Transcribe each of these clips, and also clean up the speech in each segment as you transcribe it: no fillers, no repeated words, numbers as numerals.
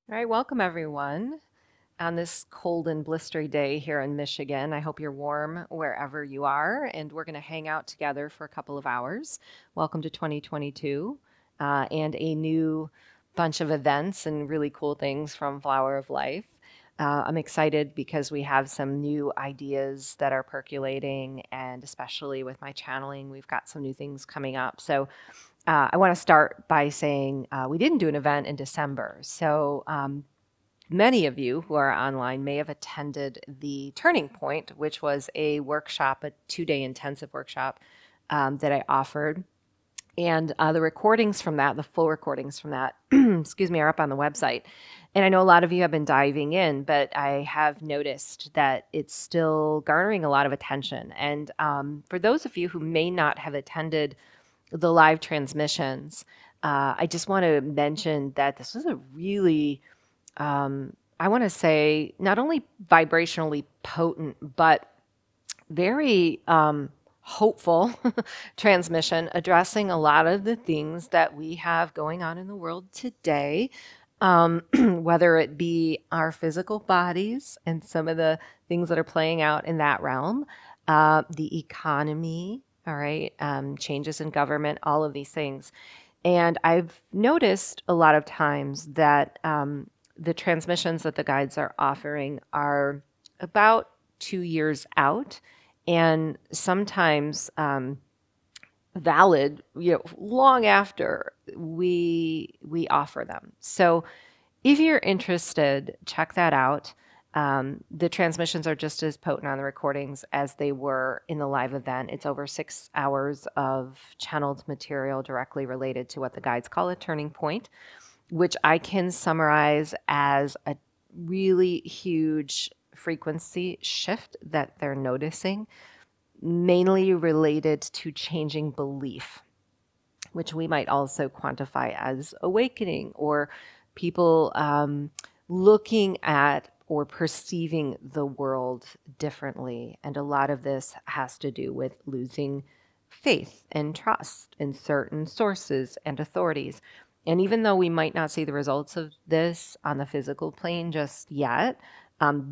All right, welcome everyone on this cold and blistery day here in Michigan. I hope you're warm wherever you are, and we're going to hang out together for a couple of hours. Welcome to 2022 and a new bunch of events and really cool things from Flower of Life. I'm excited because we have some new ideas that are percolating, and especially with my channeling, we've got some new things coming up. So I want to start by saying we didn't do an event in December. So many of you who are online may have attended the Turning Point, which was a workshop, a 2-day intensive workshop that I offered. And the recordings from that, the full recordings from that, excuse me, are up on the website. And I know a lot of you have been diving in, but I have noticed that it's still garnering a lot of attention. And for those of you who may not have attended the live transmissions, I just want to mention that this was a really, I want to say, not only vibrationally potent, but very hopeful transmission addressing a lot of the things that we have going on in the world today, whether it be our physical bodies and some of the things that are playing out in that realm, the economy, all right, changes in government, all of these things. And I've noticed a lot of times that the transmissions that the guides are offering are about 2 years out, and sometimes valid, long after we offer them. So if you're interested, check that out. The transmissions are just as potent on the recordings as they were in the live event. It's over 6 hours of channeled material directly related to what the guides call a turning point, which I can summarize as a really huge frequency shift that they're noticing, mainly related to changing belief, which we might also quantify as awakening, or people looking at or perceiving the world differently. And a lot of this has to do with losing faith and trust in certain sources and authorities. And even though we might not see the results of this on the physical plane just yet,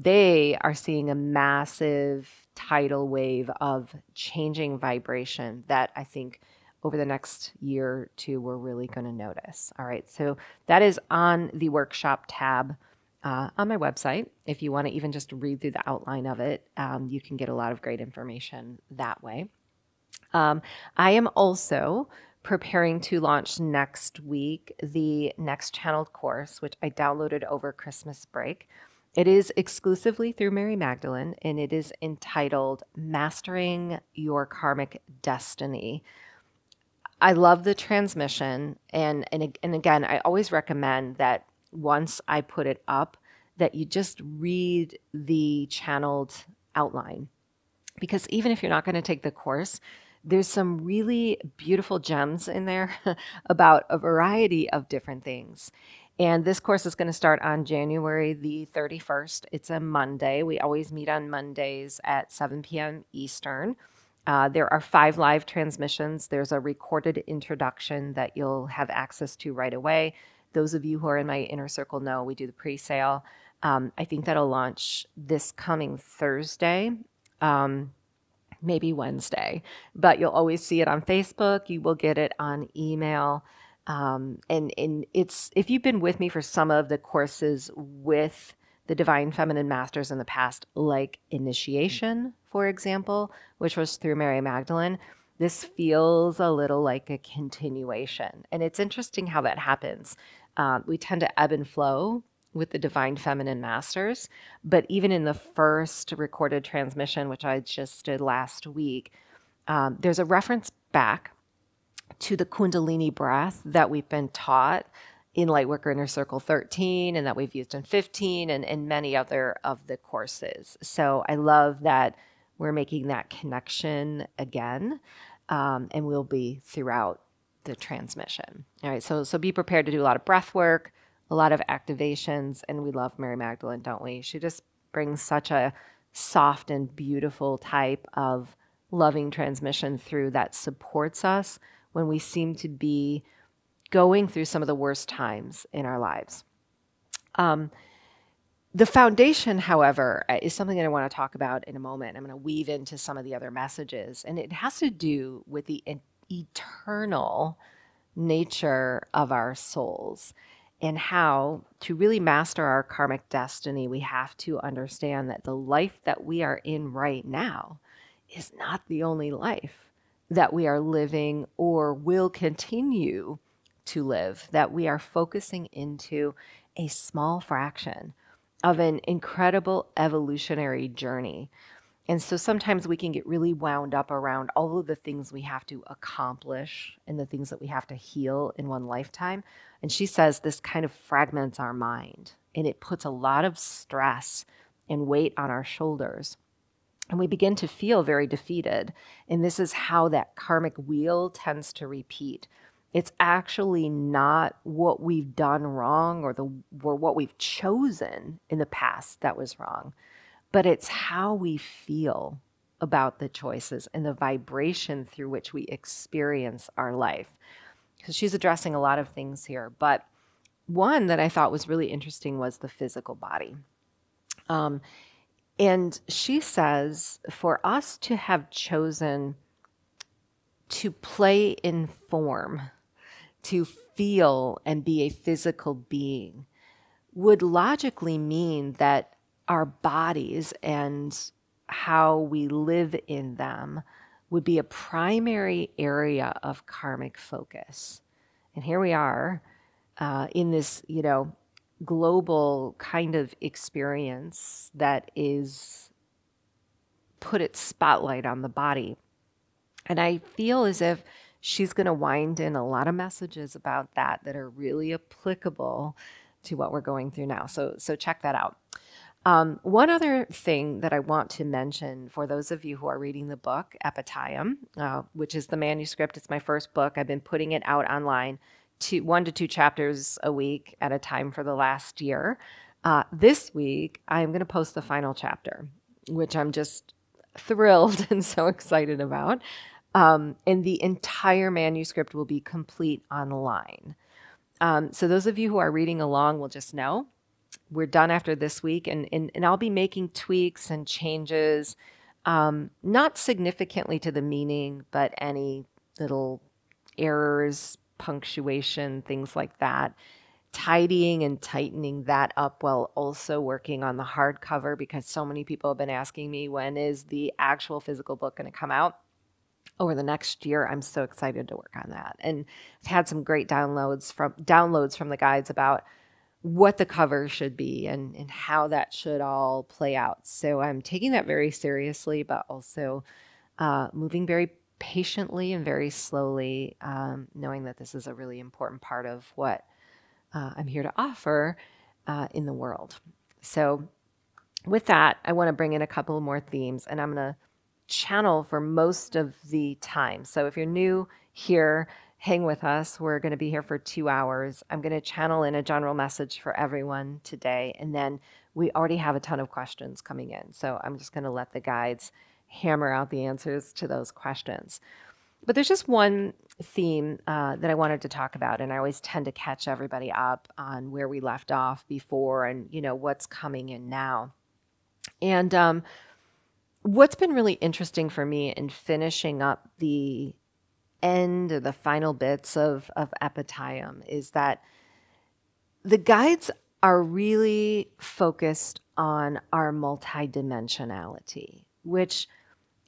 they are seeing a massive tidal wave of changing vibration that I think over the next year or two we're really going to notice. All right, so that is on the workshop tab on my website. If you want to even just read through the outline of it, you can get a lot of great information that way. I am also preparing to launch next week the next channeled course, which I downloaded over Christmas break. It is exclusively through Mary Magdalene, and it is entitled Mastering Your Karmic Destiny. I love the transmission, and again, I always recommend that once I put it up, that you just read the channeled outline. Because even if you're not going to take the course, there's some really beautiful gems in there about a variety of different things. And this course is going to start on January the 31st. It's a Monday. We always meet on Mondays at 7 p.m. Eastern. There are 5 live transmissions. There's a recorded introduction that you'll have access to right away. Those of you who are in my inner circle know we do the pre-sale. I think that'll launch this coming Thursday, maybe Wednesday, but you'll always see it on Facebook. You will get it on email. And it's, if you've been with me for some of the courses with the Divine Feminine Masters in the past, like Initiation, for example, which was through Mary Magdalene, this feels a little like a continuation. And it's interesting how that happens. We tend to ebb and flow with the Divine Feminine Masters, but even in the first recorded transmission, which I just did last week, there's a reference back to the Kundalini breath that we've been taught in Lightworker Inner Circle 13, and that we've used in 15 and many other of the courses. So I love that we're making that connection again, and we'll be throughout the transmission. All right, so be prepared to do a lot of breath work, a lot of activations, and we love Mary Magdalene, don't we? She just brings such a soft and beautiful type of loving transmission through that supports us when we seem to be going through some of the worst times in our lives. The foundation, however, is something that I want to talk about in a moment. I'm going to weave into some of the other messages, and it has to do with the eternal nature of our souls and how to really master our karmic destiny, we have to understand that the life that we are in right now is not the only life that we are living or will continue to live, that we are focusing into a small fraction of an incredible evolutionary journey. And so sometimes we can get really wound up around all of the things we have to accomplish and the things that we have to heal in one lifetime. And she says this kind of fragments our mind and it puts a lot of stress and weight on our shoulders. And we begin to feel very defeated. And this is how that karmic wheel tends to repeat. It's actually not what we've done wrong or what we've chosen in the past that was wrong, but it's how we feel about the choices and the vibration through which we experience our life. Because she's addressing a lot of things here, but one that I thought was really interesting was the physical body. And she says for us to have chosen to play in form, to feel and be a physical being, would logically mean that our bodies and how we live in them would be a primary area of karmic focus. And here we are in this, global kind of experience that is put its spotlight on the body. And I feel as if she's going to wind in a lot of messages about that are really applicable to what we're going through now. So check that out. One other thing that I want to mention for those of you who are reading the book, Epitayam, which is the manuscript. It's my first book. I've been putting it out online, 1 to 2 chapters a week at a time for the last year. This week, I'm going to post the final chapter, which I'm just thrilled and so excited about. And the entire manuscript will be complete online. So those of you who are reading along will just know we're done after this week, and I'll be making tweaks and changes, not significantly to the meaning, but any little errors, punctuation, things like that, tidying and tightening that up while also working on the hardcover, because so many people have been asking me, when is the actual physical book going to come out? Over the next year. I'm so excited to work on that. And I've had some great downloads from the guides about what the cover should be and how that should all play out. So I'm taking that very seriously, but also moving very patiently and very slowly, knowing that this is a really important part of what I'm here to offer in the world. So with that, I want to bring in a couple more themes, and I'm going to channel for most of the time. So if you're new here, hang with us. We're going to be here for 2 hours. I'm going to channel in a general message for everyone today. And then we already have a ton of questions coming in. So I'm just going to let the guides hammer out the answers to those questions. But there's just one theme that I wanted to talk about. And I always tend to catch everybody up on where we left off before and, what's coming in now. And what's been really interesting for me in finishing up the end or the final bits of Epitayam is that the guides are really focused on our multidimensionality, which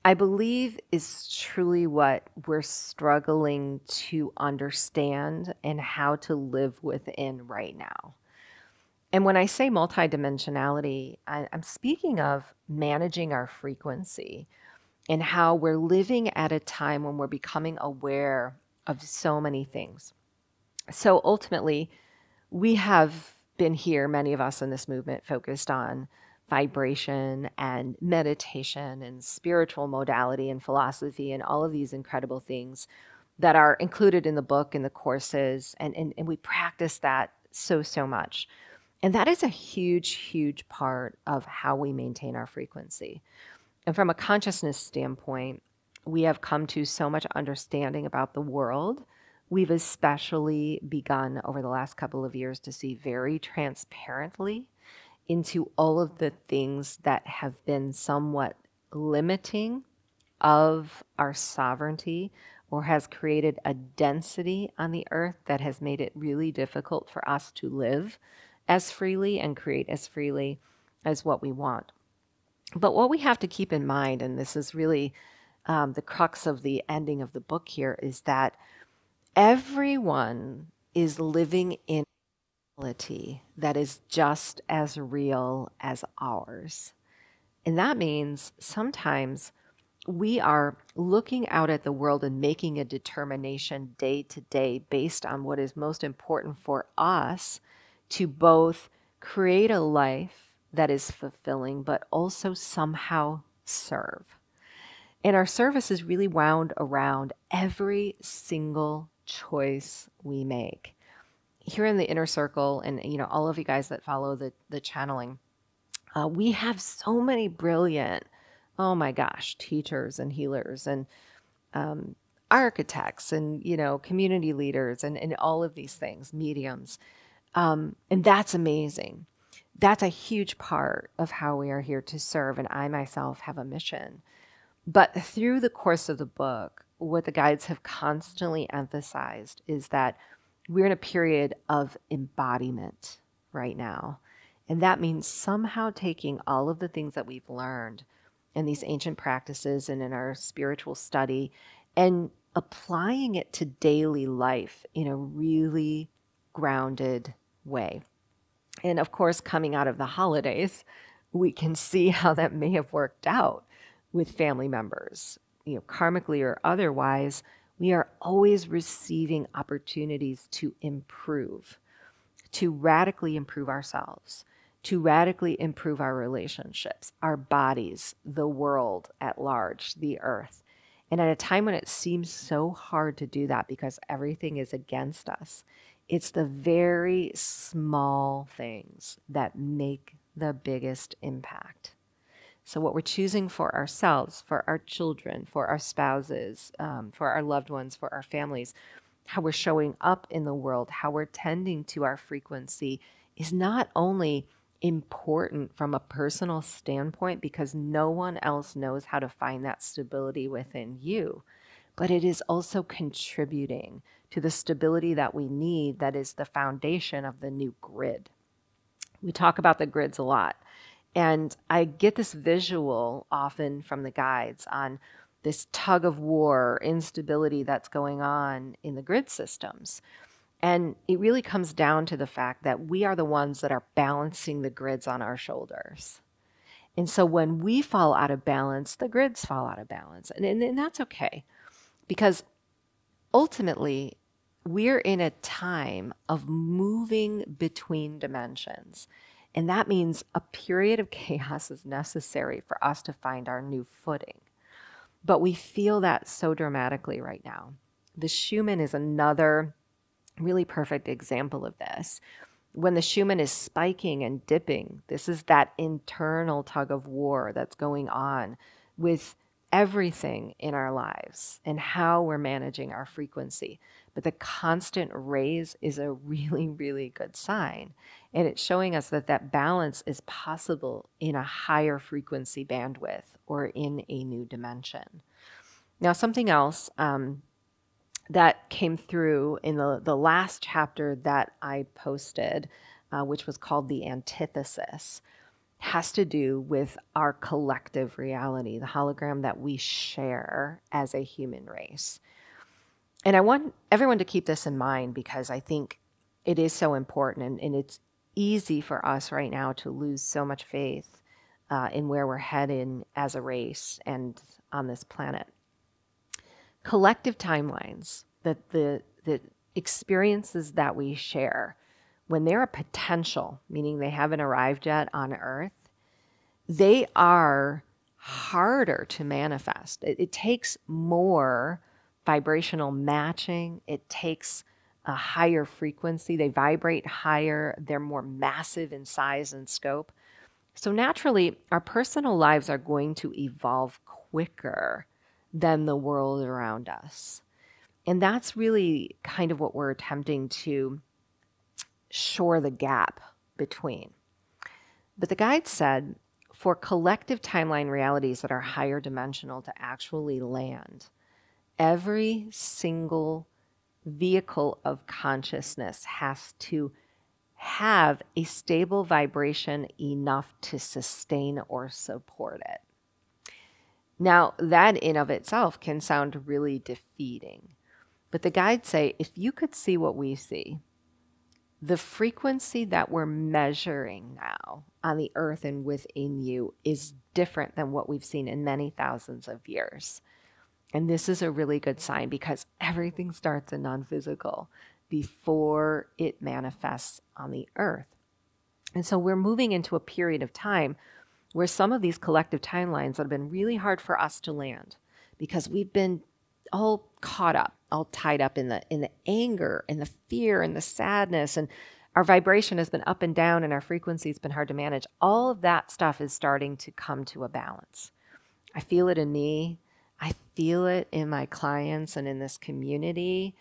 I believe is truly what we're struggling to understand and how to live within right now. And when I say multidimensionality, I'm speaking of managing our frequency and how we're living at a time when we're becoming aware of so many things. So ultimately, we have been here, many of us in this movement, focused on vibration and meditation and spiritual modality and philosophy and all of these incredible things that are included in the book and the courses. And we practice that so much. And that is a huge part of how we maintain our frequency. And from a consciousness standpoint, we have come to so much understanding about the world. we've especially begun over the last couple of years to see very transparently into all of the things that have been somewhat limiting of our sovereignty, or has created a density on the earth that has made it really difficult for us to live as freely and create as freely as what we want. But what we have to keep in mind, and this is really the crux of the ending of the book here, is that everyone is living in reality that is just as real as ours. And that means sometimes we are looking out at the world and making a determination day to day based on what is most important for us to both create a life that is fulfilling, but also somehow serve. And our service is really wound around every single choice we make. Here in the inner circle, and all of you guys that follow the channeling, we have so many brilliant, oh my gosh, teachers and healers and architects and community leaders and all of these things, mediums, and that's amazing. That's a huge part of how we are here to serve, and I myself have a mission. But through the course of the book, what the guides have constantly emphasized is that we're in a period of embodiment right now. And that means somehow taking all of the things that we've learned in these ancient practices and in our spiritual study and applying it to daily life in a really grounded way. And of course, coming out of the holidays, we can see how that may have worked out with family members, karmically or otherwise. We are always receiving opportunities to improve, to radically improve ourselves, to radically improve our relationships, our bodies, the world at large, the earth. And at a time when it seems so hard to do that because everything is against us, it's the very small things that make the biggest impact. So what we're choosing for ourselves, for our children, for our spouses, for our loved ones, for our families, how we're showing up in the world, how we're tending to our frequency is not only important from a personal standpoint because no one else knows how to find that stability within you, but it is also contributing to the stability that we need that is the foundation of the new grid. We talk about the grids a lot. And I get this visual often from the guides on this tug of war, instability that's going on in the grid systems. And it really comes down to the fact that we are the ones that are balancing the grids on our shoulders. And so when we fall out of balance, the grids fall out of balance. And that's okay, because ultimately, we're in a time of moving between dimensions. And that means a period of chaos is necessary for us to find our new footing. But we feel that so dramatically right now. The Schumann is another really perfect example of this. When the Schumann is spiking and dipping, this is that internal tug of war that's going on with everything in our lives and how we're managing our frequency. But the constant raise is a really, really good sign. And it's showing us that that balance is possible in a higher frequency bandwidth or in a new dimension. Now, something else that came through in the last chapter that I posted, which was called The Antithesis, has to do with our collective reality, the hologram that we share as a human race. And I want everyone to keep this in mind because I think it is so important, and it's easy for us right now to lose so much faith in where we're headed as a race and on this planet. Collective timelines, the experiences that we share, when they're a potential, meaning they haven't arrived yet on Earth, they are harder to manifest. It takes more vibrational matching. It takes a higher frequency. They vibrate higher. They're more massive in size and scope. So naturally, our personal lives are going to evolve quicker than the world around us. And that's really kind of what we're attempting to shore the gap between. But the guide said, for collective timeline realities that are higher dimensional to actually land, every single vehicle of consciousness has to have a stable vibration enough to sustain or support it. Now, that in of itself can sound really defeating. But the guides say, if you could see what we see, the frequency that we're measuring now on the earth and within you is different than what we've seen in many thousands of years. And this is a really good sign because everything starts in non-physical before it manifests on the earth. And so we're moving into a period of time where some of these collective timelines have been really hard for us to land because we've been all caught up, all tied up in the anger and the fear and the sadness, and our vibration has been up and down and our frequency has been hard to manage. All of that stuff is starting to come to a balance. I feel it in me. I feel it in my clients and in this community.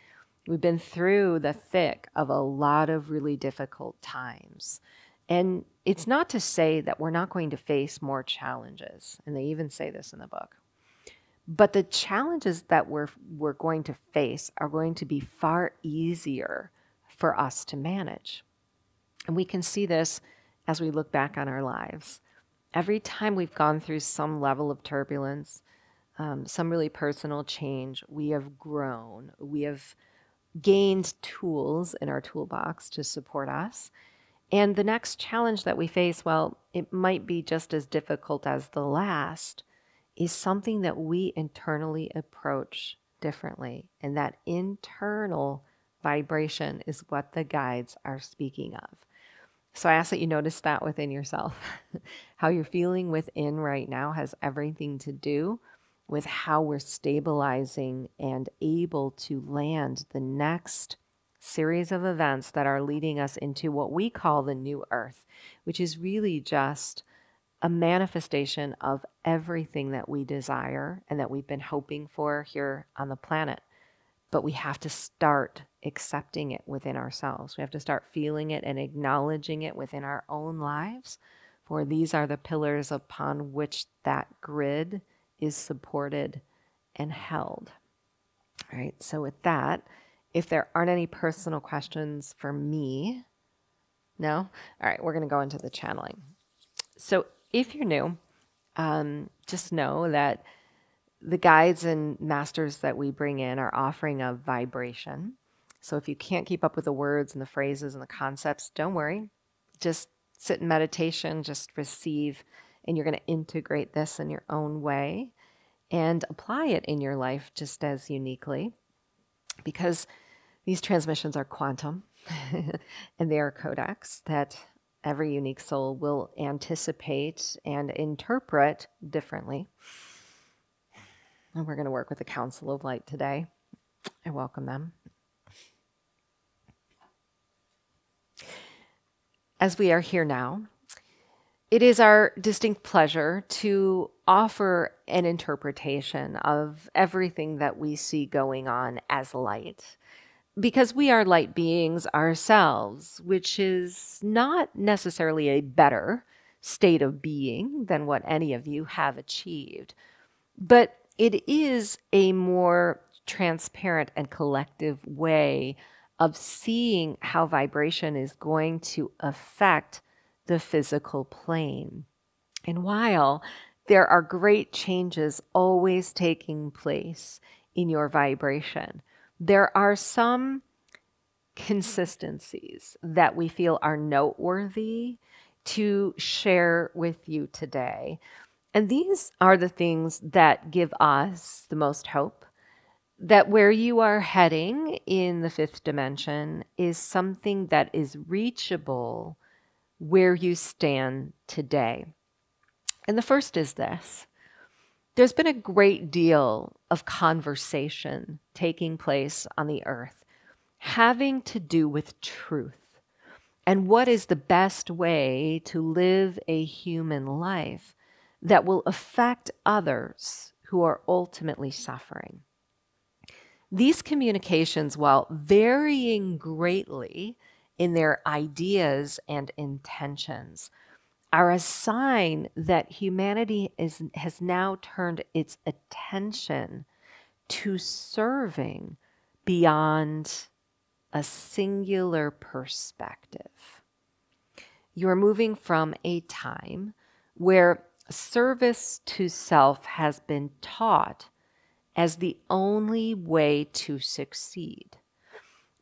We've been through the thick of a lot of really difficult times. And it's not to say that we're not going to face more challenges. And they even say this in the book. But the challenges that we're going to face are going to be far easier for us to manage. And we can see this as we look back on our lives. Every time we've gone through some level of turbulence, some really personal change, we have grown. We have gained tools in our toolbox to support us. And the next challenge that we face, well, it might be just as difficult as the last, is something that we internally approach differently. And that internal vibration is what the guides are speaking of. So I ask that you notice that within yourself. How you're feeling within right now has everything to do with how we're stabilizing and able to land the next series of events that are leading us into what we call the new earth, which is really just a manifestation of everything that we desire and that we've been hoping for here on the planet. But we have to start accepting it within ourselves. We have to start feeling it and acknowledging it within our own lives, for these are the pillars upon which that grid is supported and held. All right, so with that, if there aren't any personal questions for me, no? All right, we're going to go into the channeling. So if you're new, just know that the guides and masters that we bring in are offering a vibration. So if you can't keep up with the words and the phrases and the concepts, don't worry. Just sit in meditation, just receive, and you're going to integrate this in your own way and apply it in your life just as uniquely, because these transmissions are quantum and they are codecs that every unique soul will anticipate and interpret differently. And we're going to work with the Council of Light today. I welcome them. As we are here now, it is our distinct pleasure to offer an interpretation of everything that we see going on as light, because we are light beings ourselves, which is not necessarily a better state of being than what any of you have achieved, but it is a more transparent and collective way of seeing how vibration is going to affect the physical plane. And while there are great changes always taking place in your vibration, there are some consistencies that we feel are noteworthy to share with you today. And these are the things that give us the most hope that where you are heading in the fifth dimension is something that is reachable where you stand today. And the first is this. There's been a great deal of conversation taking place on the earth having to do with truth and what is the best way to live a human life that will affect others who are ultimately suffering. These communications, while varying greatly in their ideas and intentions, are a sign that humanity has now turned its attention to serving beyond a singular perspective. You're moving from a time where service to self has been taught as the only way to succeed.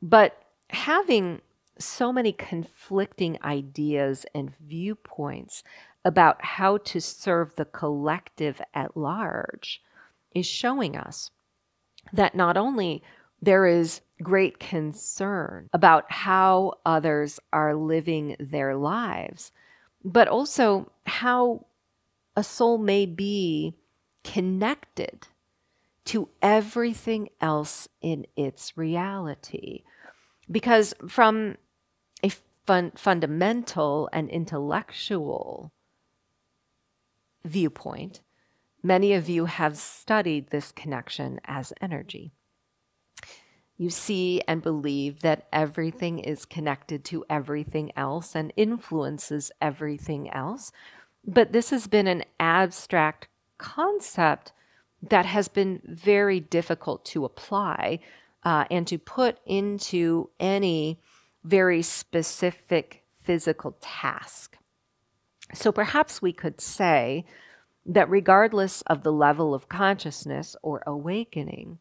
But having so many conflicting ideas and viewpoints about how to serve the collective at large is showing us that not only there is great concern about how others are living their lives, but also how a soul may be connected to everything else in its reality. Because from a fundamental and intellectual viewpoint, many of you have studied this connection as energy. You see and believe that everything is connected to everything else and influences everything else. But this has been an abstract concept that has been very difficult to apply and to put into any very specific physical task. So perhaps we could say that regardless of the level of consciousness or awakening,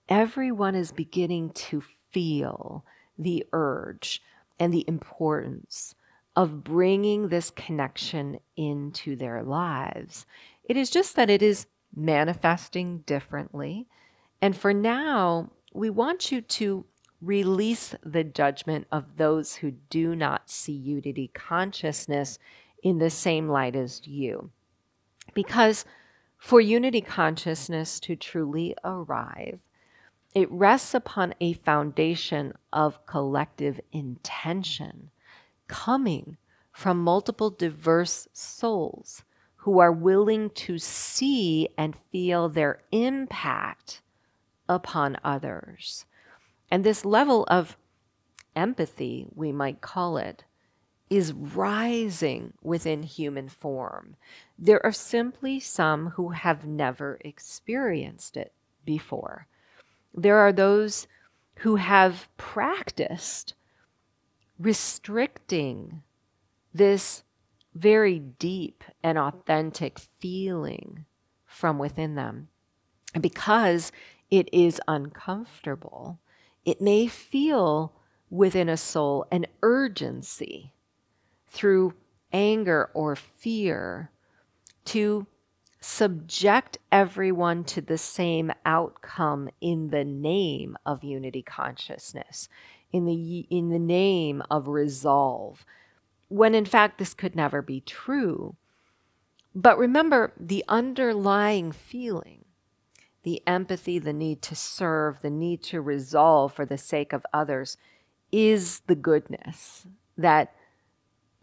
everyone is beginning to feel the urge and the importance of bringing this connection into their lives. It is just that it is manifesting differently. And for now, we want you to release the judgment of those who do not see unity consciousness in the same light as you. Because for unity consciousness to truly arrive, it rests upon a foundation of collective intention coming from multiple diverse souls who are willing to see and feel their impact upon others. And this level of empathy, we might call it, is rising within human form. There are simply some who have never experienced it before. There are those who have practiced restricting this very deep and authentic feeling from within them. And because it is uncomfortable, it may feel within a soul an urgency through anger or fear to subject everyone to the same outcome in the name of unity consciousness, in the name of resolve, when in fact this could never be true. But remember, the underlying feeling, the empathy, the need to serve, the need to resolve for the sake of others, is the goodness that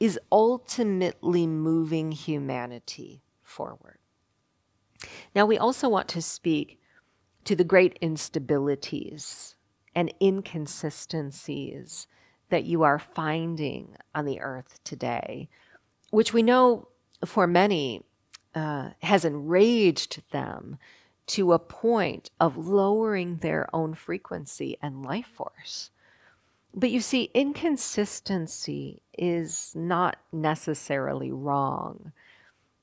is ultimately moving humanity forward. Now, we also want to speak to the great instabilities and inconsistencies that you are finding on the earth today, which we know for many has enraged them to a point of lowering their own frequency and life force. But you see, inconsistency is not necessarily wrong.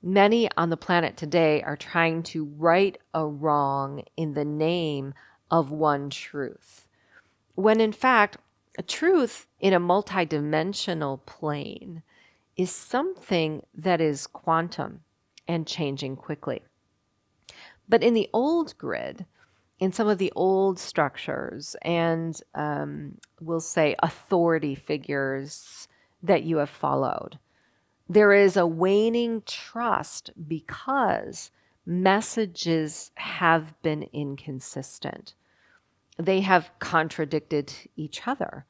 Many on the planet today are trying to right a wrong in the name of one truth, when in fact, a truth in a multidimensional plane is something that is quantum and changing quickly. But in the old grid, in some of the old structures and we'll say authority figures that you have followed, there is a waning trust because messages have been inconsistent. They have contradicted each other.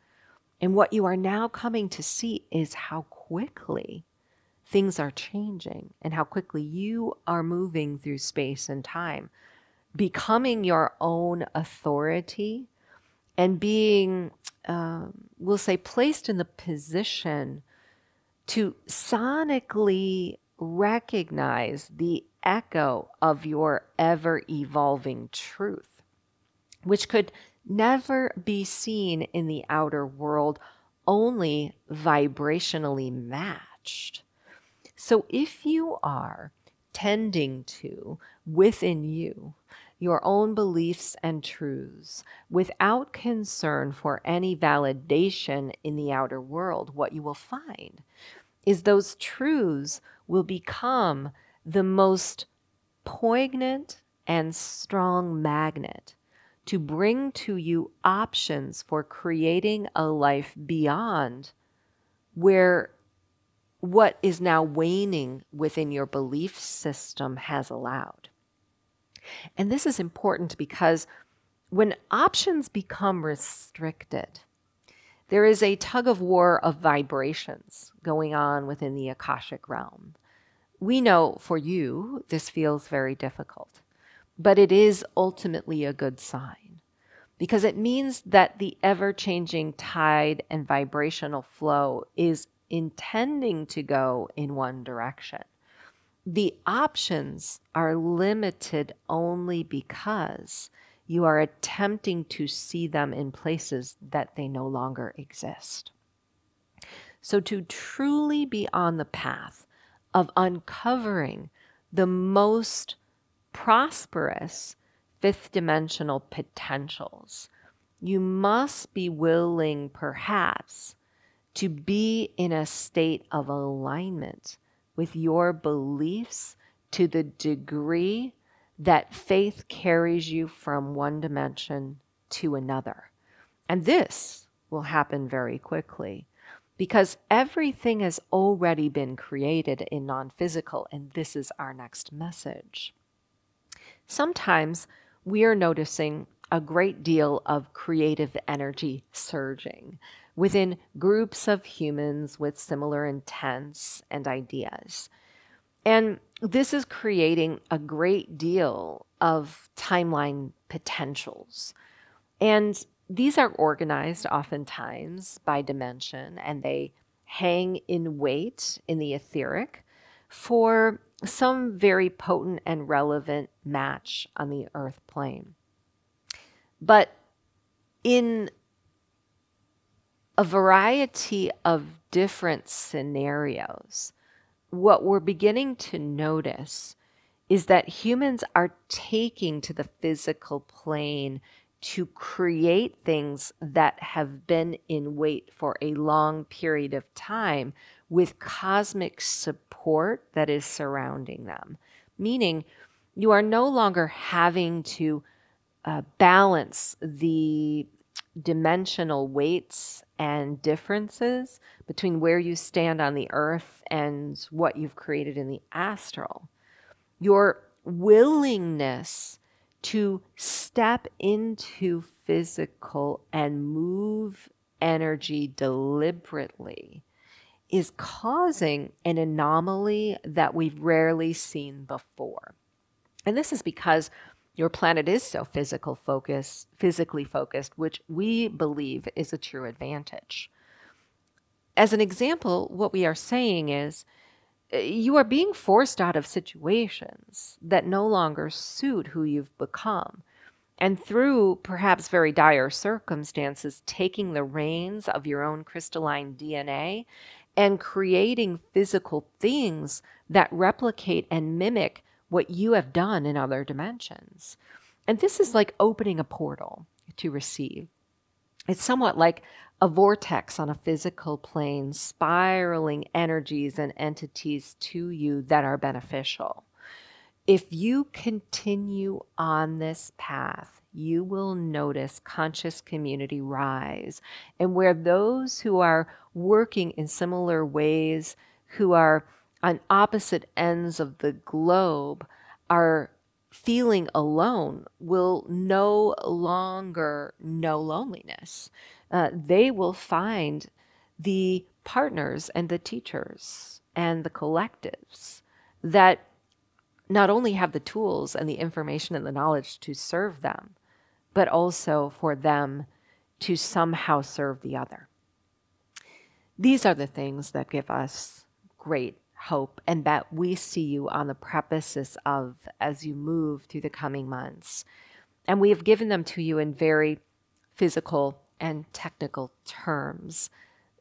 And what you are now coming to see is how quickly things are changing and how quickly you are moving through space and time. becoming your own authority and being, we'll say, placed in the position to sonically recognize the echo of your ever-evolving truth, which could never be seen in the outer world, only vibrationally matched. So if you are tending to, within you, your own beliefs and truths, without concern for any validation in the outer world, what you will find is those truths will become the most poignant and strong magnet to bring to you options for creating a life beyond where what is now waning within your belief system has allowed. And this is important because when options become restricted, there is a tug of war of vibrations going on within the Akashic realm. We know for you, this feels very difficult, but it is ultimately a good sign because it means that the ever-changing tide and vibrational flow is intending to go in one direction. The options are limited only because you are attempting to see them in places that they no longer exist. So to truly be on the path of uncovering the most prosperous fifth dimensional potentials, you must be willing perhaps to be in a state of alignment with your beliefs to the degree that faith carries you from one dimension to another. And this will happen very quickly because everything has already been created in non-physical, and this is our next message. Sometimes we are noticing a great deal of creative energy surging within groups of humans with similar intents and ideas. And this is creating a great deal of timeline potentials. And these are organized oftentimes by dimension, and they hang in weight in the etheric for some very potent and relevant match on the earth plane. But in a variety of different scenarios, what we're beginning to notice is that humans are taking to the physical plane to create things that have been in wait for a long period of time with cosmic support that is surrounding them. Meaning, you are no longer having to balance the dimensional weights and differences between where you stand on the earth and what you've created in the astral. Your willingness to step into physical and move energy deliberately is causing an anomaly that we've rarely seen before. And this is because your planet is so physically focused, which we believe is a true advantage. As an example, what we are saying is you are being forced out of situations that no longer suit who you've become. And through perhaps very dire circumstances, taking the reins of your own crystalline DNA and creating physical things that replicate and mimic what you have done in other dimensions. And this is like opening a portal to receive. It's somewhat like a vortex on a physical plane, spiraling energies and entities to you that are beneficial. If you continue on this path, you will notice conscious community rise, and where those who are working in similar ways, who are on opposite ends of the globe, are feeling alone, will no longer know loneliness. They will find the partners and the teachers and the collectives that not only have the tools and the information and the knowledge to serve them, but also for them to somehow serve the other. These are the things that give us great hope and that we see you on the precipice of as you move through the coming months. And we have given them to you in very physical and technical terms.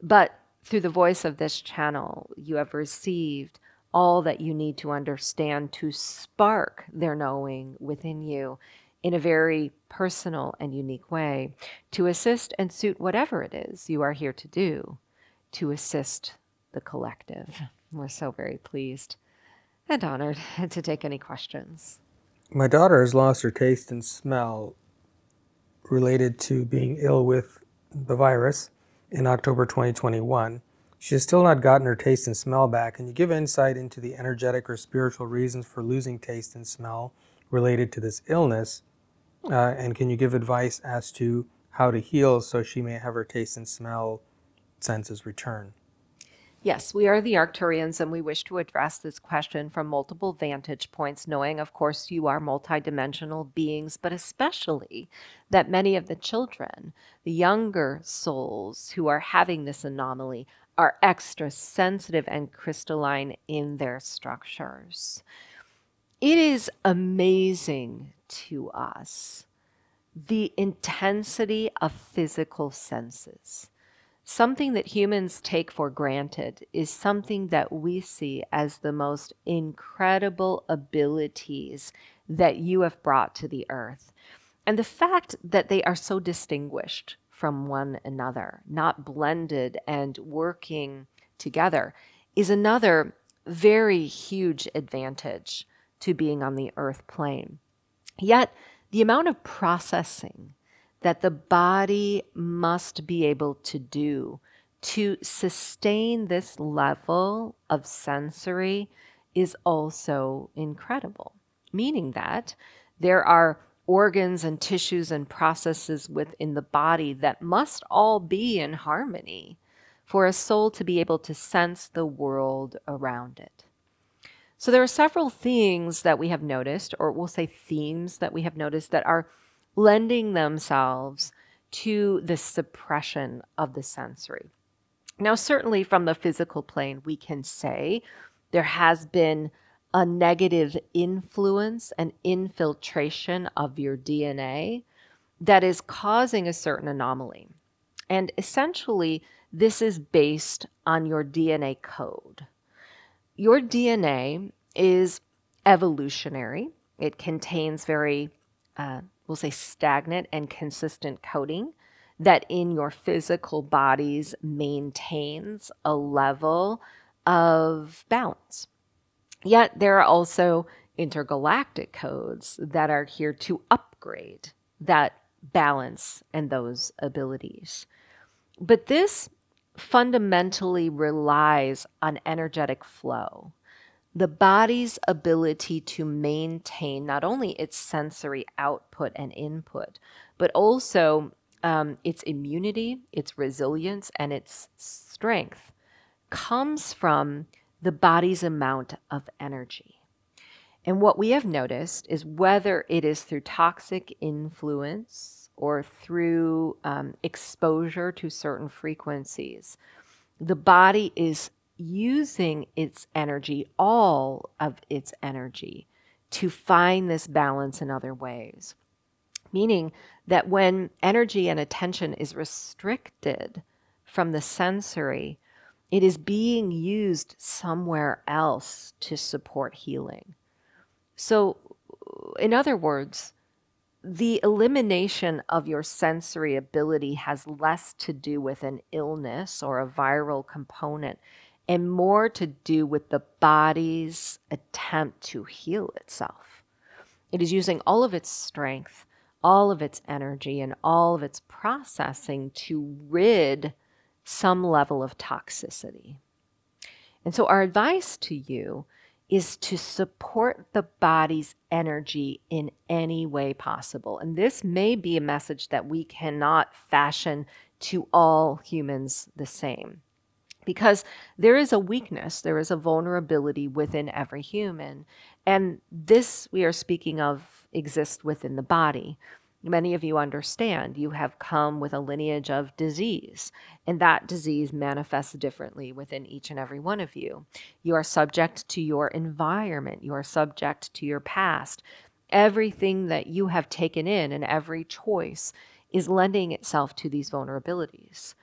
But through the voice of this channel, you have received all that you need to understand to spark their knowing within you in a very personal and unique way to assist and suit whatever it is you are here to do to assist the collective. We're so very pleased and honored to take any questions. My daughter has lost her taste and smell related to being ill with the virus in October 2021. She has still not gotten her taste and smell back. Can you give insight into the energetic or spiritual reasons for losing taste and smell related to this illness? And can you give advice as to how to heal so she may have her taste and smell senses return? Yes, we are the Arcturians, and we wish to address this question from multiple vantage points, knowing, of course, you are multidimensional beings, but especially that many of the children, the younger souls who are having this anomaly, are extra sensitive and crystalline in their structures. It is amazing to us the intensity of physical senses. Something that humans take for granted is something that we see as the most incredible abilities that you have brought to the earth. And the fact that they are so distinguished from one another, not blended and working together, is another very huge advantage to being on the earth plane. Yet, the amount of processing that the body must be able to do to sustain this level of sensory is also incredible, meaning that there are organs and tissues and processes within the body that must all be in harmony for a soul to be able to sense the world around it. So there are several things that we have noticed, or we'll say themes that we have noticed, that are lending themselves to the suppression of the sensory. Now, certainly from the physical plane, we can say there has been a negative influence and infiltration of your DNA that is causing a certain anomaly. And essentially, this is based on your DNA code. Your DNA is evolutionary. It contains very we'll say stagnant and consistent coding that in your physical bodies maintains a level of balance. Yet there are also intergalactic codes that are here to upgrade that balance and those abilities. But this fundamentally relies on energetic flow. The body's ability to maintain not only its sensory output and input, but also its immunity, its resilience, and its strength comes from the body's amount of energy. And what we have noticed is whether it is through toxic influence or through exposure to certain frequencies, the body is using its energy, all of its energy, to find this balance in other ways. Meaning that when energy and attention is restricted from the sensory, it is being used somewhere else to support healing. So, in other words, the elimination of your sensory ability has less to do with an illness or a viral component and more to do with the body's attempt to heal itself. It is using all of its strength, all of its energy, and all of its processing to rid some level of toxicity. And so our advice to you is to support the body's energy in any way possible. And this may be a message that we cannot fashion to all humans the same. Because there is a weakness, there is a vulnerability within every human. And this we are speaking of exists within the body. Many of you understand you have come with a lineage of disease, and that disease manifests differently within each and every one of you. You are subject to your environment, you are subject to your past. Everything that you have taken in and every choice is lending itself to these vulnerabilities.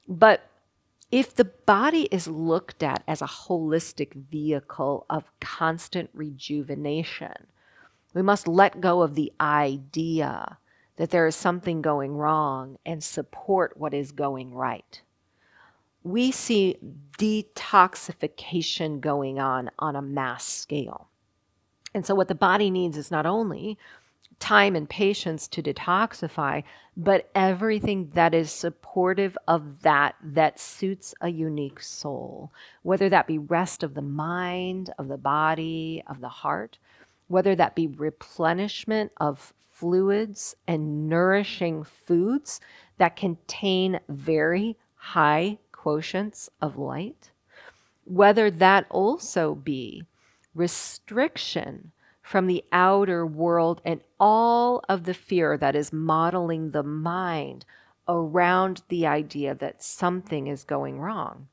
But if the body is looked at as a holistic vehicle of constant rejuvenation, we must let go of the idea that there is something going wrong and support what is going right. We see detoxification going on a mass scale. And so what the body needs is not only time and patience to detoxify, but everything that is supportive of that suits a unique soul, whether that be rest of the mind, of the body, of the heart, whether that be replenishment of fluids and nourishing foods that contain very high quotients of light, whether that also be restriction from the outer world and all of the fear that is modeling the mind around the idea that something is going wrong.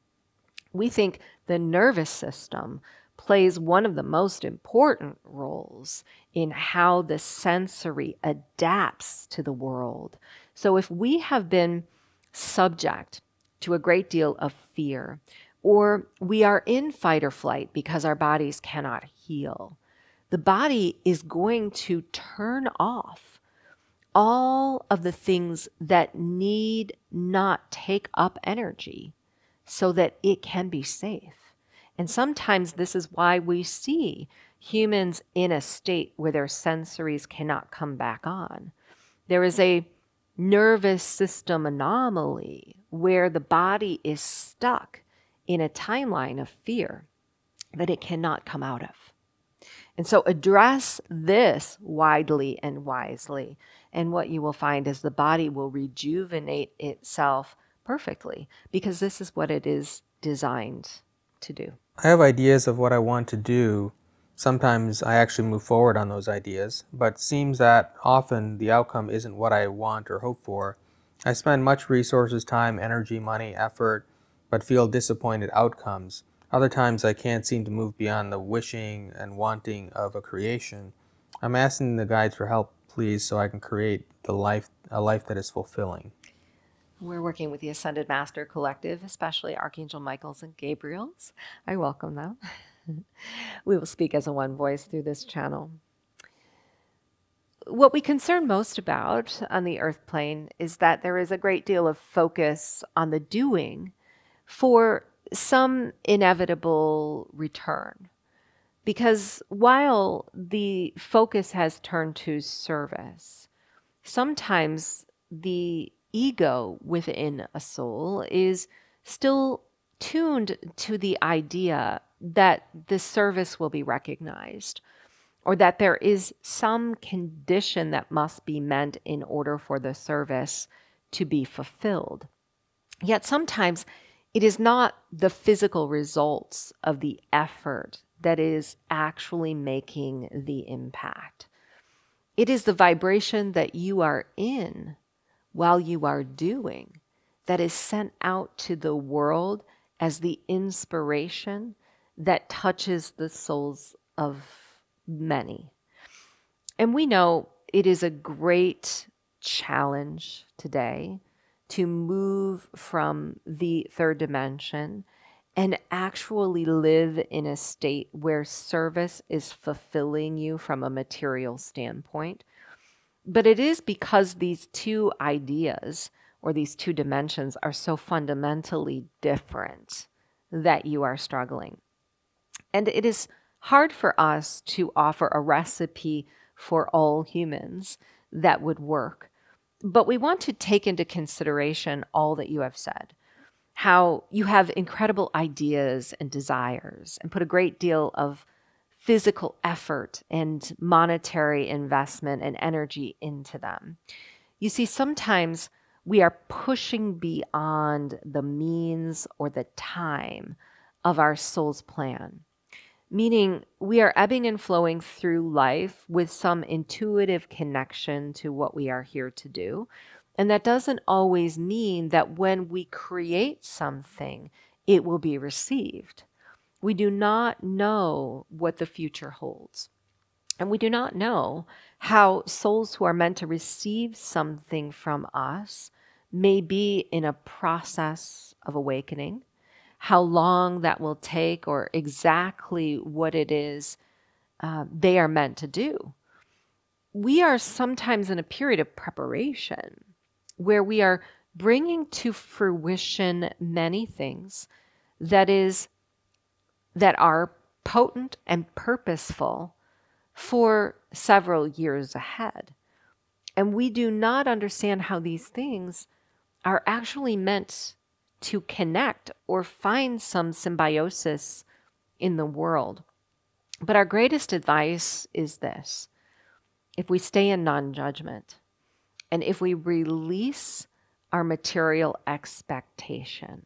We think the nervous system plays one of the most important roles in how the sensory adapts to the world. So if we have been subject to a great deal of fear, or we are in fight or flight because our bodies cannot heal, the body is going to turn off all of the things that need not take up energy so that it can be safe. And sometimes this is why we see humans in a state where their sensories cannot come back on. There is a nervous system anomaly where the body is stuck in a timeline of fear that it cannot come out of. And so address this widely and wisely. And what you will find is the body will rejuvenate itself perfectly, because this is what it is designed to do. I have ideas of what I want to do. Sometimes I actually move forward on those ideas, but it seems that often the outcome isn't what I want or hope for. I spend much resources, time, energy, money, effort, but feel disappointed outcomes. Other times I can't seem to move beyond the wishing and wanting of a creation. I'm asking the guides for help, please, so I can create a life that is fulfilling. We're working with the Ascended Master Collective, especially Archangel Michael's and Gabriel's. I welcome them. We will speak as a one voice through this channel. What we concern most about on the earth plane is that there is a great deal of focus on the doing for some inevitable return. Because while the focus has turned to service, sometimes the ego within a soul is still tuned to the idea that the service will be recognized, or that there is some condition that must be met in order for the service to be fulfilled. Yet sometimes it is not the physical results of the effort that is actually making the impact. It is the vibration that you are in while you are doing that is sent out to the world as the inspiration that touches the souls of many. And we know it is a great challenge today to move from the third dimension and actually live in a state where service is fulfilling you from a material standpoint. But it is because these two ideas or these two dimensions are so fundamentally different that you are struggling. And it is hard for us to offer a recipe for all humans that would work. But we want to take into consideration all that you have said, how you have incredible ideas and desires and put a great deal of physical effort and monetary investment and energy into them. You see, sometimes we are pushing beyond the means or the time of our soul's plan. Meaning we are ebbing and flowing through life with some intuitive connection to what we are here to do. And that doesn't always mean that when we create something, it will be received. We do not know what the future holds. And we do not know how souls who are meant to receive something from us may be in a process of awakening, how long that will take, or exactly what it is they are meant to do. We are sometimes in a period of preparation where we are bringing to fruition many things that are potent and purposeful for several years ahead. And we do not understand how these things are actually meant to connect or find some symbiosis in the world. But our greatest advice is this: if we stay in non-judgment, and if we release our material expectation,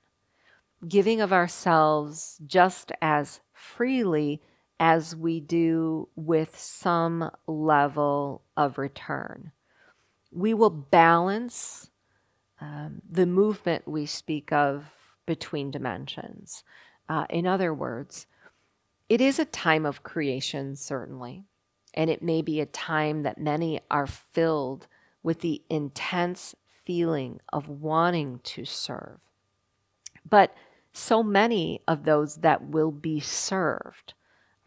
giving of ourselves just as freely as we do with some level of return, we will balance the movement we speak of between dimensions. In other words, it is a time of creation, certainly, and it may be a time that many are filled with the intense feeling of wanting to serve. But so many of those that will be served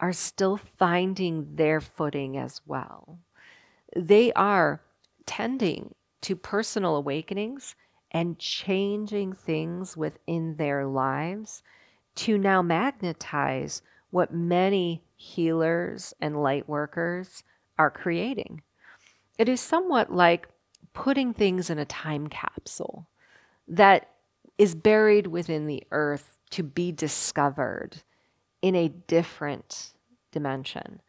are still finding their footing as well. They are tending to personal awakenings and changing things within their lives to now magnetize what many healers and light workers are creating. It is somewhat like putting things in a time capsule that is buried within the earth to be discovered in a different dimension.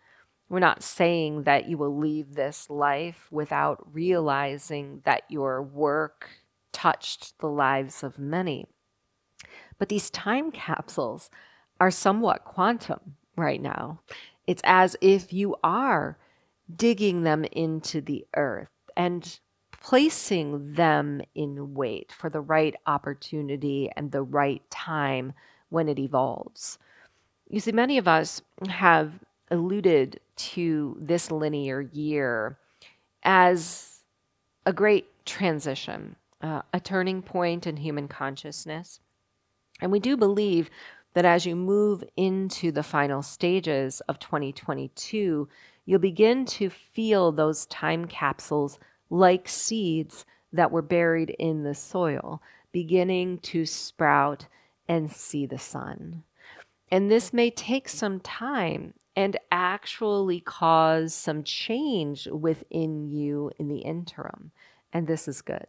We're not saying that you will leave this life without realizing that your work touched the lives of many. But these time capsules are somewhat quantum right now. It's as if you are digging them into the earth and placing them in wait for the right opportunity and the right time when it evolves. You see, many of us have alluded to this linear year as a great transition, a turning point in human consciousness. And we do believe that as you move into the final stages of 2022, you'll begin to feel those time capsules like seeds that were buried in the soil, beginning to sprout and see the sun. And this may take some time and actually cause some change within you in the interim. And this is good,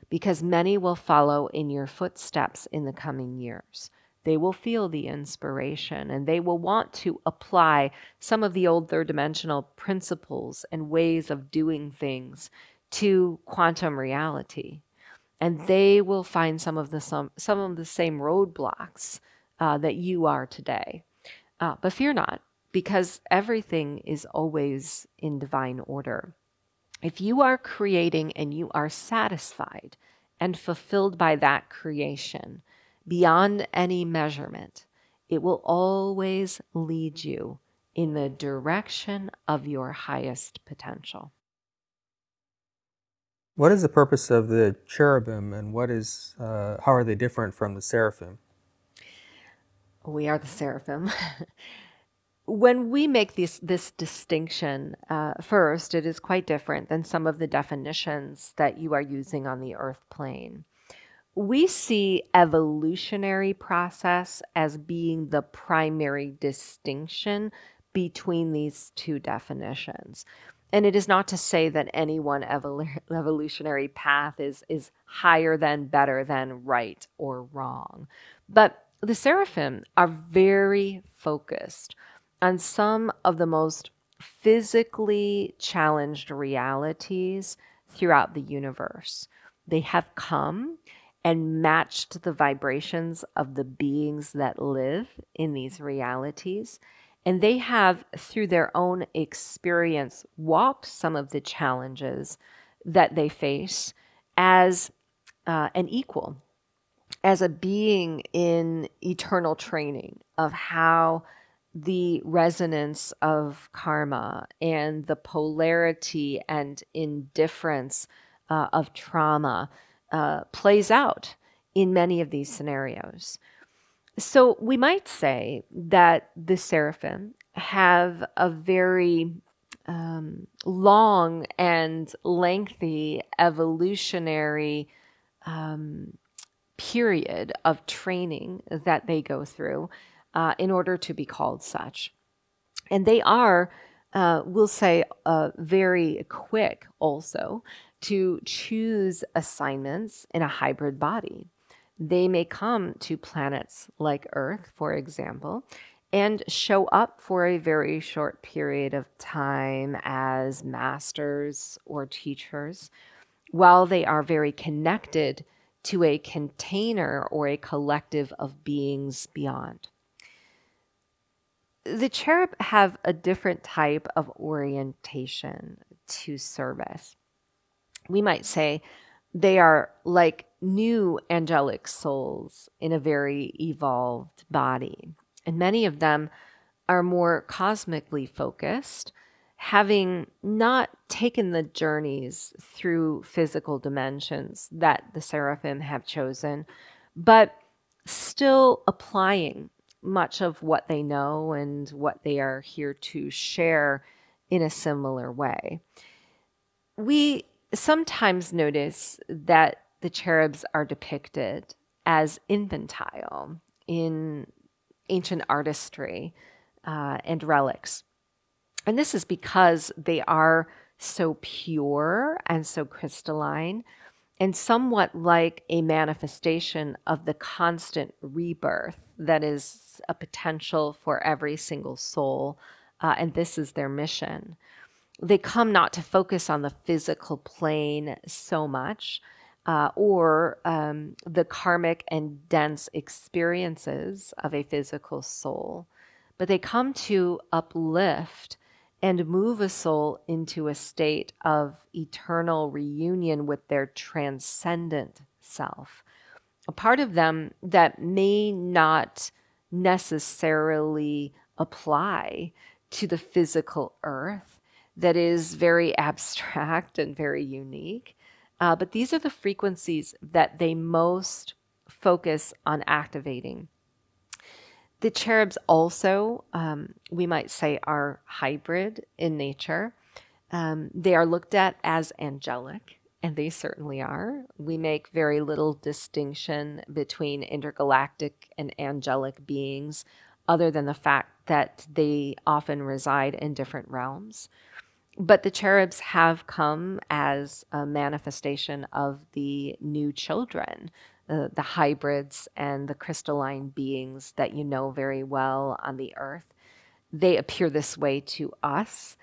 because many will follow in your footsteps in the coming years. They will feel the inspiration and they will want to apply some of the old third dimensional principles and ways of doing things to quantum reality. And they will find some of the same roadblocks that you are today. But fear not, because everything is always in divine order. If you are creating and you are satisfied and fulfilled by that creation beyond any measurement, it will always lead you in the direction of your highest potential. What is the purpose of the cherubim, and how are they different from the seraphim? We are the seraphim. When we make this distinction, first, it is quite different than some of the definitions that you are using on the earth plane. We see evolutionary process as being the primary distinction between these two definitions. And it is not to say that any one evolutionary path is higher than, better than, right or wrong. But the seraphim are very focused on some of the most physically challenged realities throughout the universe. They have come and matched the vibrations of the beings that live in these realities. And they have, through their own experience, walked some of the challenges that they face as an equal, as a being in eternal training of how the resonance of karma and the polarity and indifference of trauma plays out in many of these scenarios. So we might say that the seraphim have a very long and lengthy evolutionary period of training that they go through in order to be called such. And they are, we'll say, very quick also to choose assignments in a hybrid body. They may come to planets like Earth, for example, and show up for a very short period of time as masters or teachers, while they are very connected to a container or a collective of beings beyond. The cherub have a different type of orientation to service. We might say they are like new angelic souls in a very evolved body. And many of them are more cosmically focused, having not taken the journeys through physical dimensions that the seraphim have chosen, but still applying much of what they know and what they are here to share in a similar way. We sometimes notice that the cherubs are depicted as infantile in ancient artistry and relics. And this is because they are so pure and so crystalline and somewhat like a manifestation of the constant rebirth that is a potential for every single soul. And this is their mission. They come not to focus on the physical plane so much, or the karmic and dense experiences of a physical soul, but they come to uplift and move a soul into a state of eternal reunion with their transcendent self, a part of them that may not necessarily apply to the physical earth, that is very abstract and very unique. But these are the frequencies that they most focus on activating. The cherubs also, we might say, are hybrid in nature. They are looked at as angelic, and they certainly are. We make very little distinction between intergalactic and angelic beings, other than the fact that they often reside in different realms. But the cherubs have come as a manifestation of the new children, the hybrids and the crystalline beings that you know very well on the earth. They appear this way to us,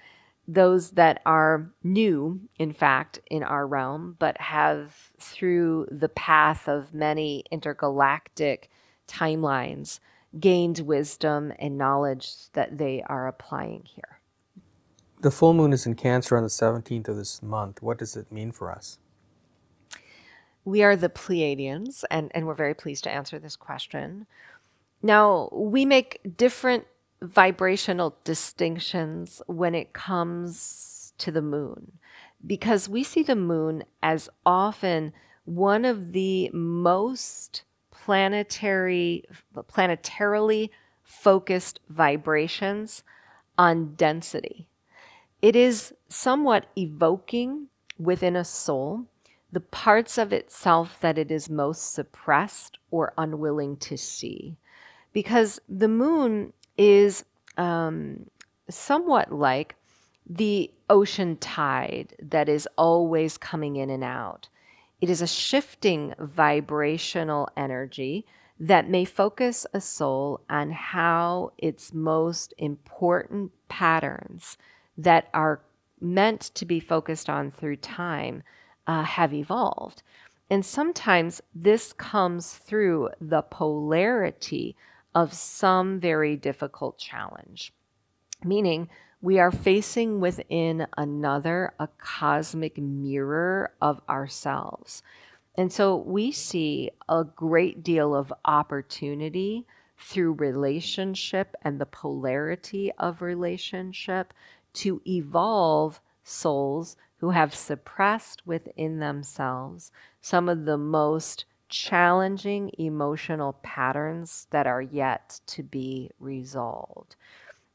those that are new, in fact, in our realm, but have, through the path of many intergalactic timelines, gained wisdom and knowledge that they are applying here. The full moon is in Cancer on the 17th of this month. What does it mean for us? We are the Pleiadians, and we're very pleased to answer this question. Now, we make different vibrational distinctions when it comes to the moon, because we see the moon as often one of the most planetarily focused vibrations on density. It is somewhat evoking within a soul the parts of itself that it is most suppressed or unwilling to see. Because the moon is somewhat like the ocean tide that is always coming in and out. It is a shifting vibrational energy that may focus a soul on how its most important patterns that are meant to be focused on through time have evolved. And sometimes this comes through the polarity of some very difficult challenge, meaning we are facing within another a cosmic mirror of ourselves. And so we see a great deal of opportunity through relationship and the polarity of relationship to evolve souls who have suppressed within themselves some of the most challenging emotional patterns that are yet to be resolved.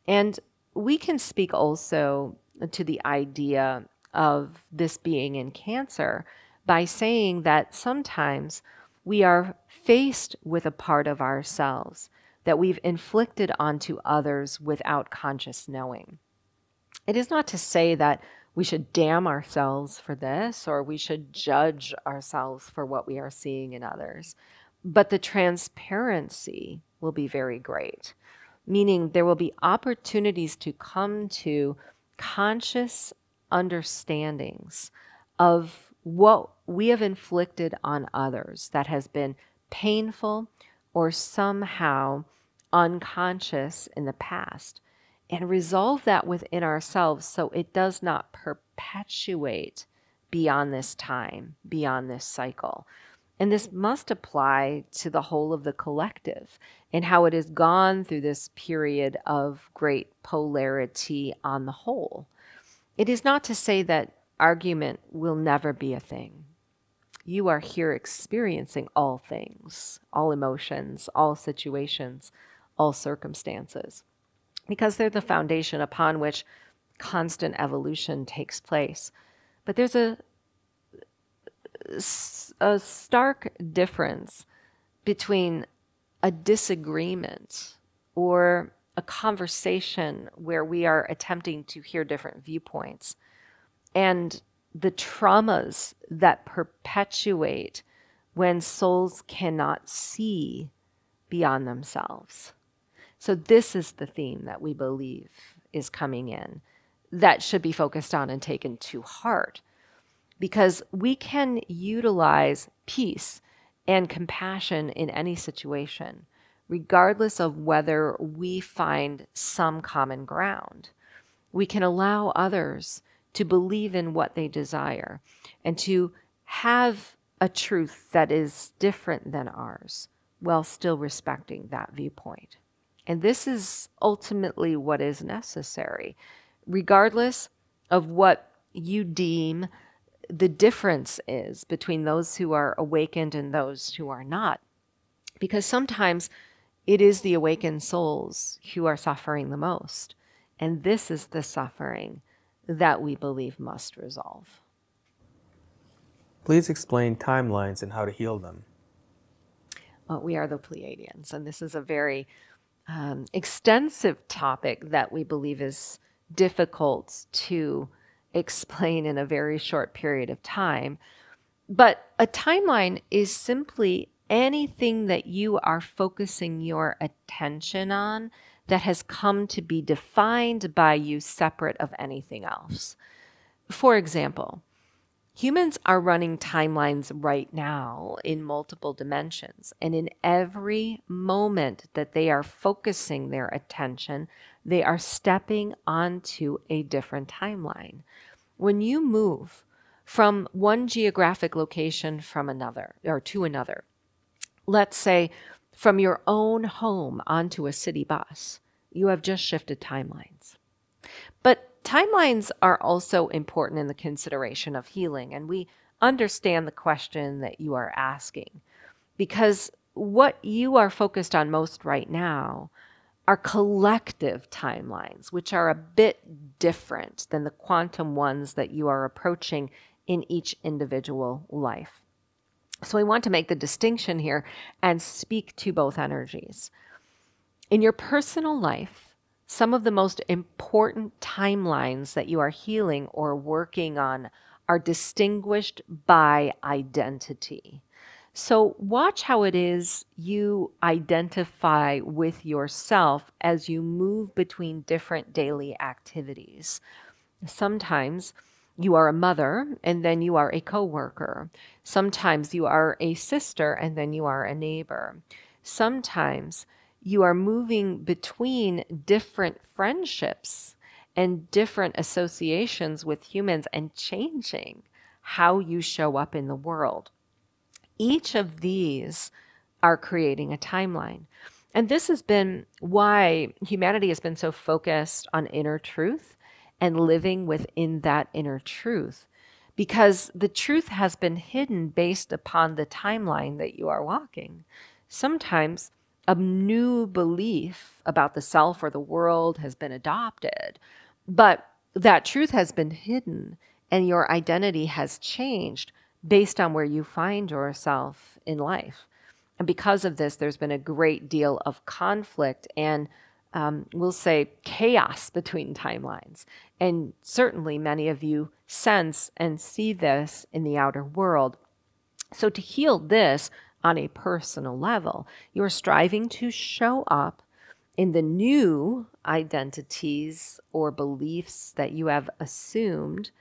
And we can speak also to the idea of this being in Cancer by saying that sometimes we are faced with a part of ourselves that we've inflicted onto others without conscious knowing. It is not to say that we should damn ourselves for this or we should judge ourselves for what we are seeing in others, but the transparency will be very great, meaning there will be opportunities to come to conscious understandings of what we have inflicted on others that has been painful or somehow unconscious in the past, and resolve that within ourselves so it does not perpetuate beyond this time, beyond this cycle. And this must apply to the whole of the collective and how it has gone through this period of great polarity on the whole. It is not to say that argument will never be a thing. You are here experiencing all things, all emotions, all situations, all circumstances, because they're the foundation upon which constant evolution takes place. But there's a stark difference between a disagreement or a conversation where we are attempting to hear different viewpoints and the traumas that perpetuate when souls cannot see beyond themselves. So this is the theme that we believe is coming in that should be focused on and taken to heart, because we can utilize peace and compassion in any situation, regardless of whether we find some common ground. We can allow others to believe in what they desire and to have a truth that is different than ours while still respecting that viewpoint. And this is ultimately what is necessary, regardless of what you deem the difference is between those who are awakened and those who are not. Because sometimes it is the awakened souls who are suffering the most. And this is the suffering that we believe must resolve. Please explain timelines and how to heal them. Well, we are the Pleiadians, and this is a very extensive topic that we believe is difficult to explain in a very short period of time. But a timeline is simply anything that you are focusing your attention on that has come to be defined by you separate of anything else. For example, humans are running timelines right now in multiple dimensions, and in every moment that they are focusing their attention, they are stepping onto a different timeline. When you move from one geographic location from another or to another, let's say from your own home onto a city bus, you have just shifted timelines. But timelines are also important in the consideration of healing, and we understand the question that you are asking, because what you are focused on most right now are collective timelines, which are a bit different than the quantum ones that you are approaching in each individual life. So I want to make the distinction here and speak to both energies. In your personal life, some of the most important timelines that you are healing or working on are distinguished by identity. So watch how it is you identify with yourself as you move between different daily activities. Sometimes you are a mother and then you are a coworker. Sometimes you are a sister and then you are a neighbor. Sometimes you are moving between different friendships and different associations with humans and changing how you show up in the world. Each of these are creating a timeline. And this has been why humanity has been so focused on inner truth and living within that inner truth, because the truth has been hidden based upon the timeline that you are walking. Sometimes a new belief about the self or the world has been adopted, but that truth has been hidden and your identity has changed based on where you find yourself in life. And because of this, there's been a great deal of conflict and we'll say chaos between timelines. And certainly many of you sense and see this in the outer world. So to heal this on a personal level, you're striving to show up in the new identities or beliefs that you have assumed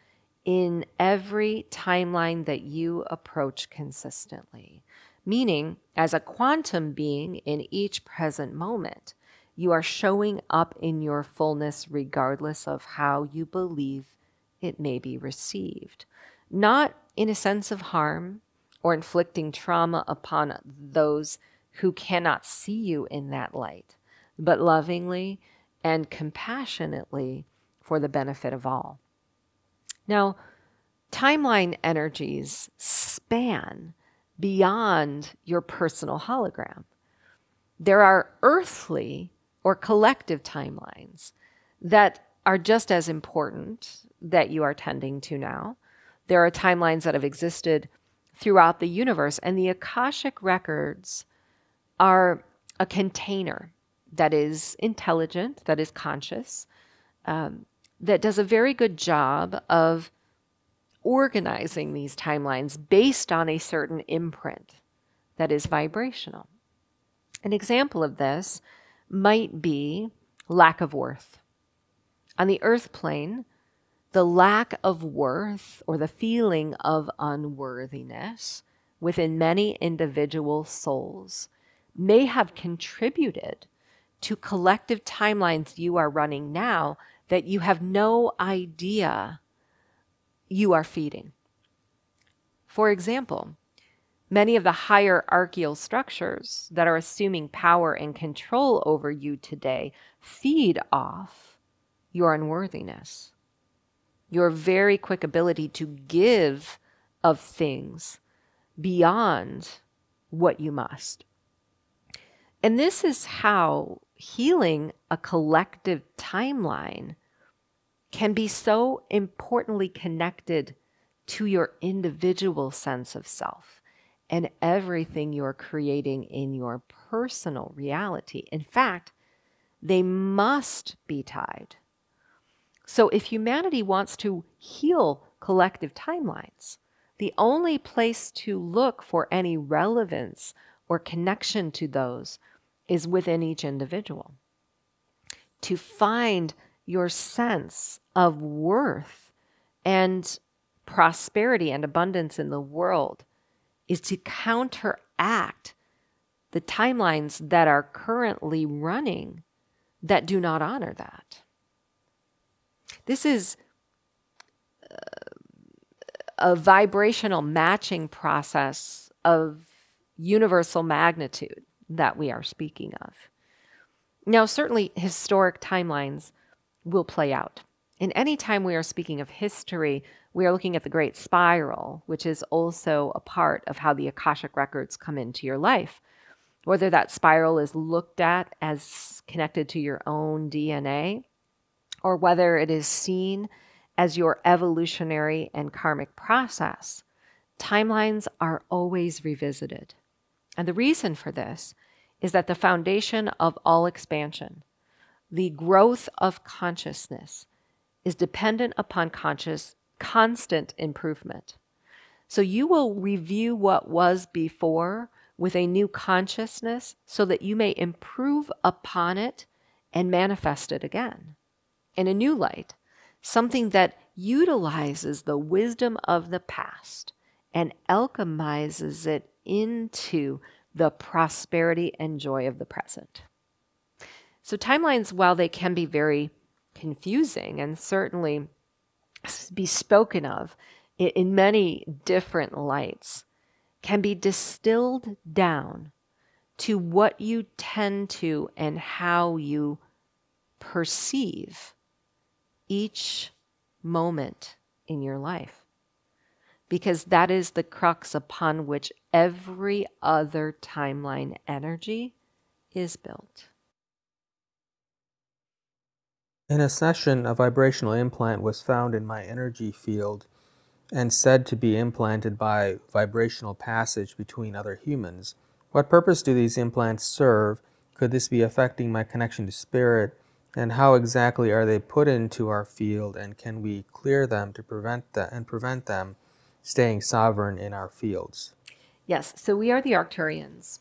in every timeline that you approach consistently. Meaning, as a quantum being in each present moment, you are showing up in your fullness regardless of how you believe it may be received. Not in a sense of harm or inflicting trauma upon those who cannot see you in that light, but lovingly and compassionately for the benefit of all. Now, timeline energies span beyond your personal hologram. There are earthly or collective timelines that are just as important that you are tending to now. There are timelines that have existed throughout the universe, and the Akashic records are a container that is intelligent, that is conscious, that does a very good job of organizing these timelines based on a certain imprint that is vibrational. An example of this might be lack of worth. On the earth plane, the lack of worth or the feeling of unworthiness within many individual souls may have contributed to collective timelines you are running now that you have no idea you are feeding. For example, many of the hierarchical structures that are assuming power and control over you today feed off your unworthiness, your very quick ability to give of things beyond what you must. And this is how healing a collective timeline can be so importantly connected to your individual sense of self and everything you're creating in your personal reality. In fact, they must be tied. So if humanity wants to heal collective timelines, the only place to look for any relevance or connection to those is within each individual. To find your sense of worth and prosperity and abundance in the world is to counteract the timelines that are currently running that do not honor that. This is a vibrational matching process of universal magnitude that we are speaking of. Now, certainly historic timelines will play out. And anytime we are speaking of history, we are looking at the Great Spiral, which is also a part of how the Akashic records come into your life. Whether that spiral is looked at as connected to your own DNA, or whether it is seen as your evolutionary and karmic process, timelines are always revisited. And the reason for this is that the foundation of all expansion, the growth of consciousness, is dependent upon constant improvement. So you will review what was before with a new consciousness so that you may improve upon it and manifest it again in a new light, something that utilizes the wisdom of the past and alchemizes it into the prosperity and joy of the present. So timelines, while they can be very confusing and certainly be spoken of in many different lights, can be distilled down to what you tend to and how you perceive each moment in your life. Because that is the crux upon which every other timeline energy is built. In a session, a vibrational implant was found in my energy field and said to be implanted by vibrational passage between other humans. What purpose do these implants serve? Could this be affecting my connection to spirit? And how exactly are they put into our field, and can we clear them to prevent them staying sovereign in our fields? Yes, so we are the Arcturians.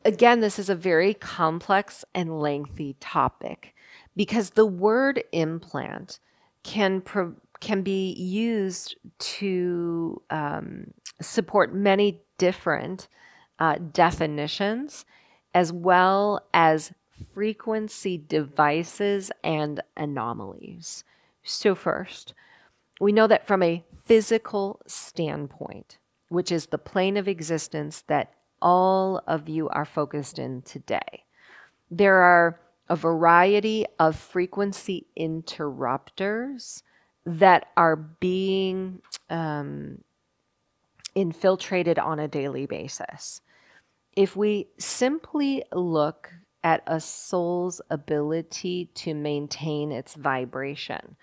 Again, this is a very complex and lengthy topic because the word implant can be used to support many different definitions, as well as frequency devices and anomalies. So first, we know that from a physical standpoint, which is the plane of existence that all of you are focused in today, there are a variety of frequency interrupters that are being infiltrated on a daily basis. If we simply look at a soul's ability to maintain its vibration,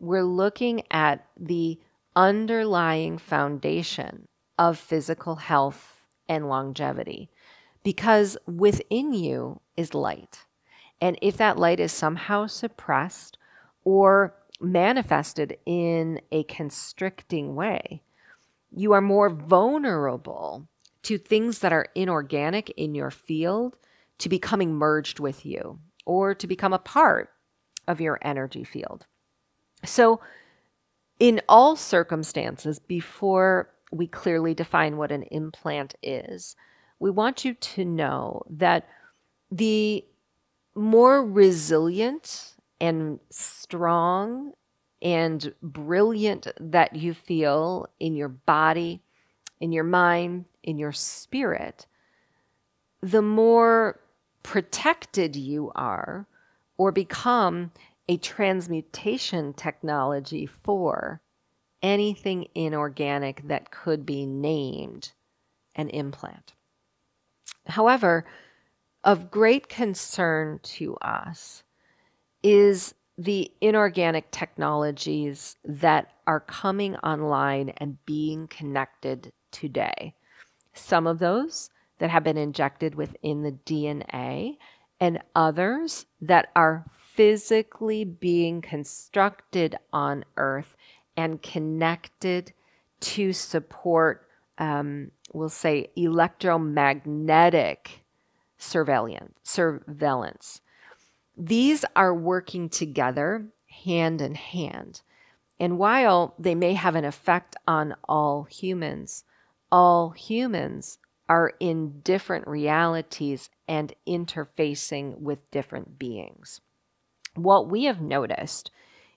we're looking at the underlying foundation of physical health and longevity, because within you is light. And if that light is somehow suppressed or manifested in a constricting way, you are more vulnerable to things that are inorganic in your field to becoming merged with you or to become a part of your energy field. So in all circumstances, before we clearly define what an implant is, we want you to know that the more resilient and strong and brilliant that you feel in your body, in your mind, in your spirit, the more protected you are or become a transmutation technology for anything inorganic that could be named an implant. However, of great concern to us is the inorganic technologies that are coming online and being connected today. Some of those that have been injected within the DNA, and others that are physically being constructed on Earth and connected to support, we'll say, electromagnetic surveillance. These are working together hand in hand. And while they may have an effect on all humans are in different realities and interfacing with different beings. What we have noticed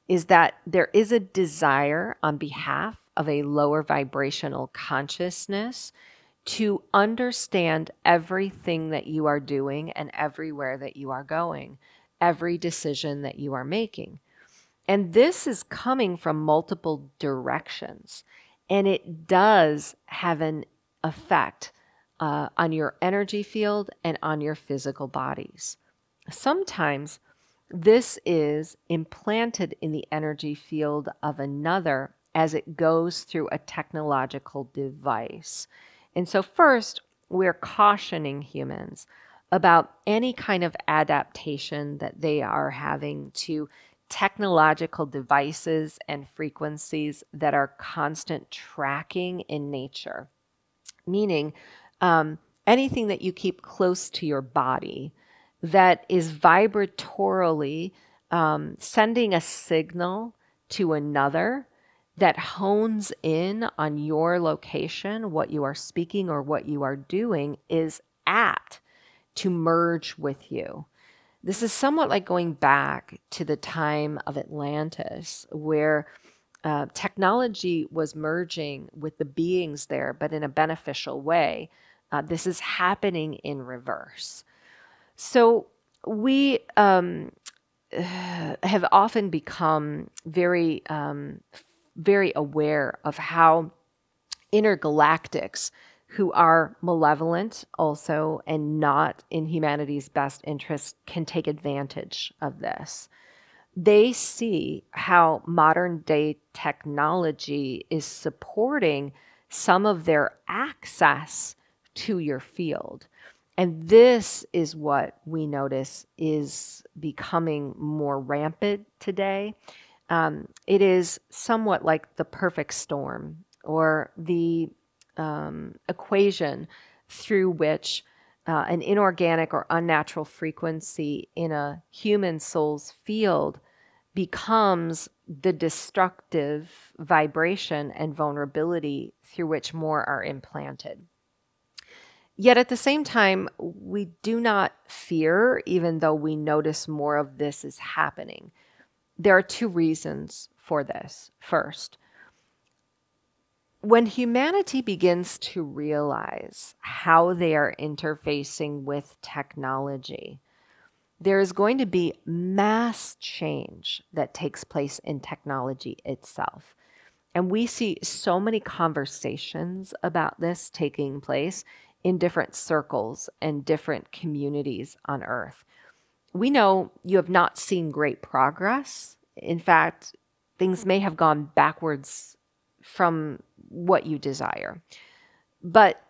is that there is a desire on behalf of a lower vibrational consciousness to understand everything that you are doing and everywhere that you are going, every decision that you are making. And this is coming from multiple directions, and it does have an effect on your energy field and on your physical bodies. Sometimes this is implanted in the energy field of another as it goes through a technological device. And so first, we're cautioning humans about any kind of adaptation that they are having to technological devices and frequencies that are constant tracking in nature. Meaning, anything that you keep close to your body that is vibratorily sending a signal to another that hones in on your location, what you are speaking or what you are doing, is apt to merge with you. This is somewhat like going back to the time of Atlantis, where technology was merging with the beings there, but in a beneficial way. This is happening in reverse. So we have often become very, very aware of how intergalactics, who are malevolent also and not in humanity's best interest, can take advantage of this. They see how modern day technology is supporting some of their access to your field. And this is what we notice is becoming more rampant today. It is somewhat like the perfect storm, or the equation through which an inorganic or unnatural frequency in a human soul's field becomes the destructive vibration and vulnerability through which more are implanted. Yet at the same time, we do not fear, even though we notice more of this is happening. There are two reasons for this. First, when humanity begins to realize how they are interfacing with technology, there is going to be mass change that takes place in technology itself. And we see so many conversations about this taking place in different circles and different communities on Earth. We know you have not seen great progress. In fact, things may have gone backwards from what you desire. But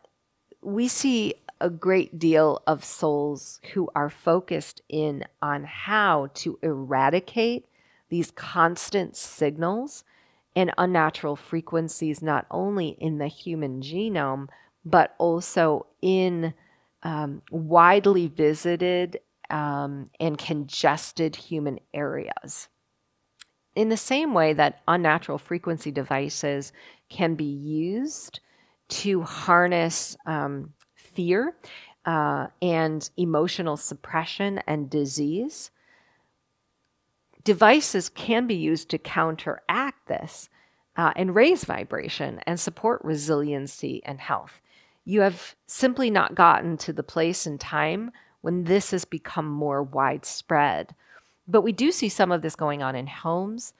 we see a great deal of souls who are focused in on how to eradicate these constant signals and unnatural frequencies, not only in the human genome, but also in widely visited and congested human areas. In the same way that unnatural frequency devices can be used to harness fear and emotional suppression and disease, devices can be used to counteract this and raise vibration and support resiliency and health. You have simply not gotten to the place and time when this has become more widespread. But we do see some of this going on in homes.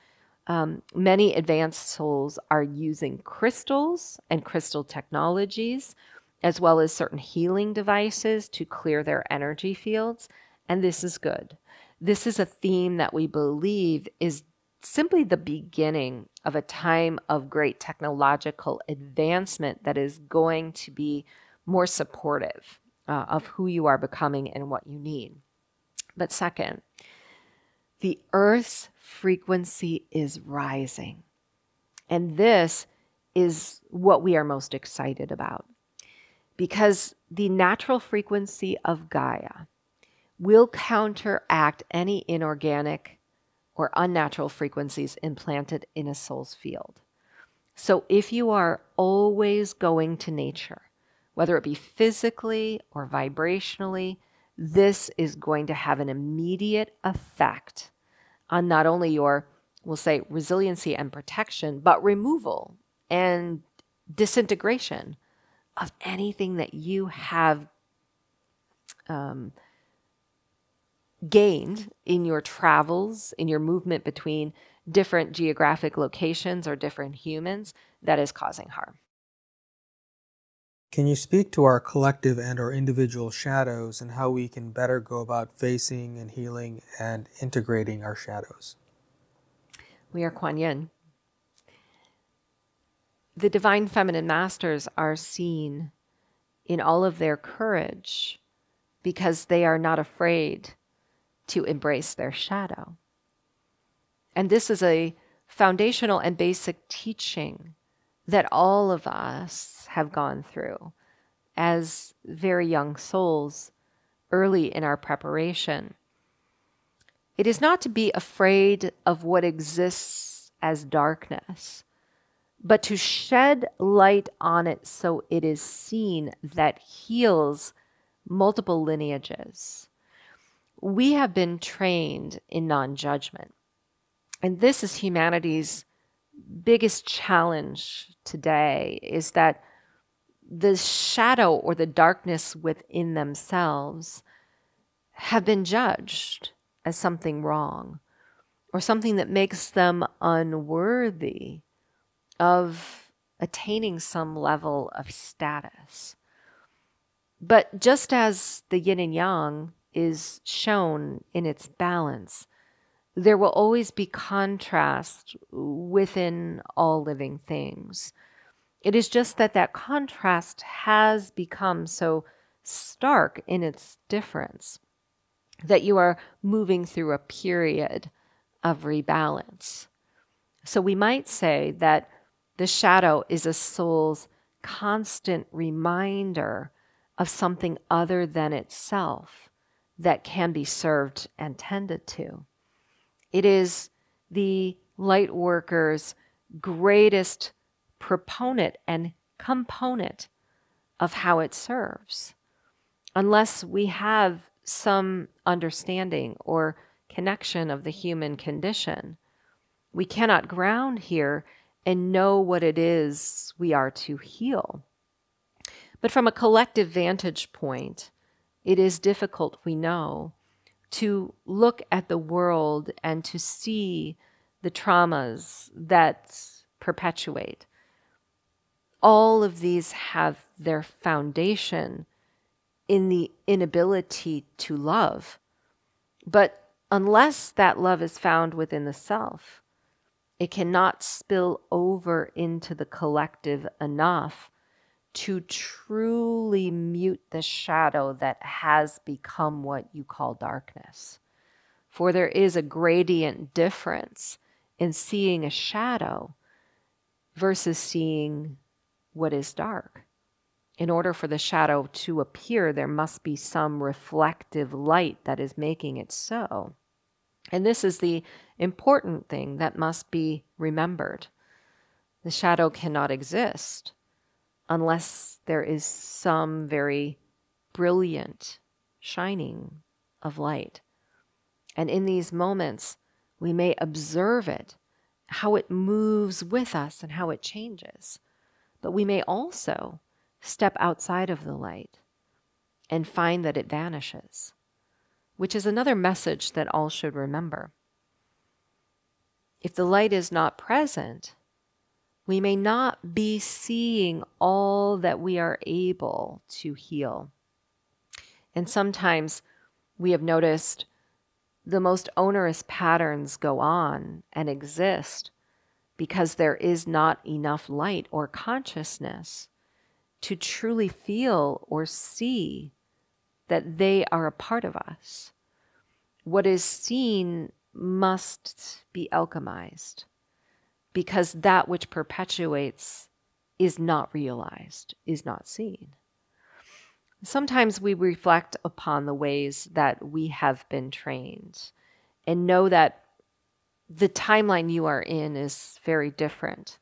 Many advanced souls are using crystals and crystal technologies, as well as certain healing devices to clear their energy fields. And this is good. This is a theme that we believe is simply the beginning of a time of great technological advancement that is going to be more supportive of who you are becoming and what you need. But second, the Earth's frequency is rising. And this is what we are most excited about, because the natural frequency of Gaia will counteract any inorganic or unnatural frequencies implanted in a soul's field. So if you are always going to nature, whether it be physically or vibrationally, this is going to have an immediate effect on not only your, we'll say, resiliency and protection, but removal and disintegration of anything that you have gained in your travels, in your movement between different geographic locations or different humans that is causing harm. Can you speak to our collective and our individual shadows and how we can better go about facing and healing and integrating our shadows? We are Kuan Yin. The divine feminine masters are seen in all of their courage because they are not afraid to embrace their shadow. And this is a foundational and basic teaching that all of us have gone through as very young souls early in our preparation. It is not to be afraid of what exists as darkness, but to shed light on it so it is seen that heals multiple lineages. We have been trained in non-judgment, and this is humanity's biggest challenge today, is that the shadow or the darkness within themselves have been judged as something wrong or something that makes them unworthy of attaining some level of status. But just as the yin and yang is shown in its balance, there will always be contrast within all living things. It is just that that contrast has become so stark in its difference that you are moving through a period of rebalance. So we might say that the shadow is a soul's constant reminder of something other than itself that can be served and tended to. It is the Lightworkers' greatest proponent and component of how it serves. Unless we have some understanding or connection of the human condition, we cannot ground here and know what it is we are to heal. But from a collective vantage point, it is difficult, we know, to look at the world and to see the traumas that perpetuate. All of these have their foundation in the inability to love. But unless that love is found within the self, it cannot spill over into the collective enough to truly mute the shadow that has become what you call darkness. For there is a gradient difference in seeing a shadow versus seeing what is dark. In order for the shadow to appear, there must be some reflective light that is making it so. And this is the important thing that must be remembered. The shadow cannot exist unless there is some very brilliant shining of light. And in these moments, we may observe it, how it moves with us and how it changes. But we may also step outside of the light and find that it vanishes, which is another message that all should remember. If the light is not present, we may not be seeing all that we are able to heal. And sometimes we have noticed the most onerous patterns go on and exist because there is not enough light or consciousness to truly feel or see that they are a part of us. What is seen must be alchemized, because that which perpetuates is not realized, is not seen. Sometimes we reflect upon the ways that we have been trained and know that the timeline you are in is very different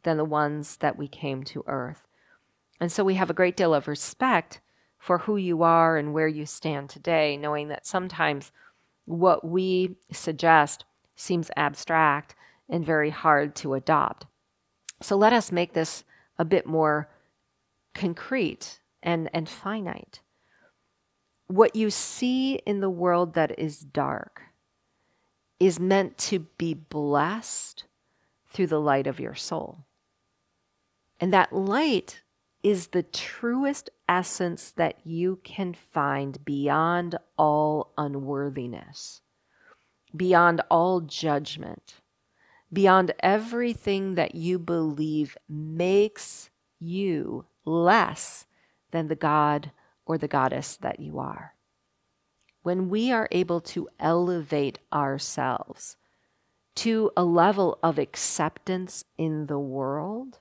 than the ones that we came to Earth. And so we have a great deal of respect for who you are and where you stand today, knowing that sometimes what we suggest seems abstract and very hard to adopt. So let us make this a bit more concrete and finite. What you see in the world that is dark is meant to be blessed through the light of your soul. And that light is the truest essence that you can find beyond all unworthiness, beyond all judgment, beyond everything that you believe makes you less than the God or the goddess that you are. When we are able to elevate ourselves to a level of acceptance in the world,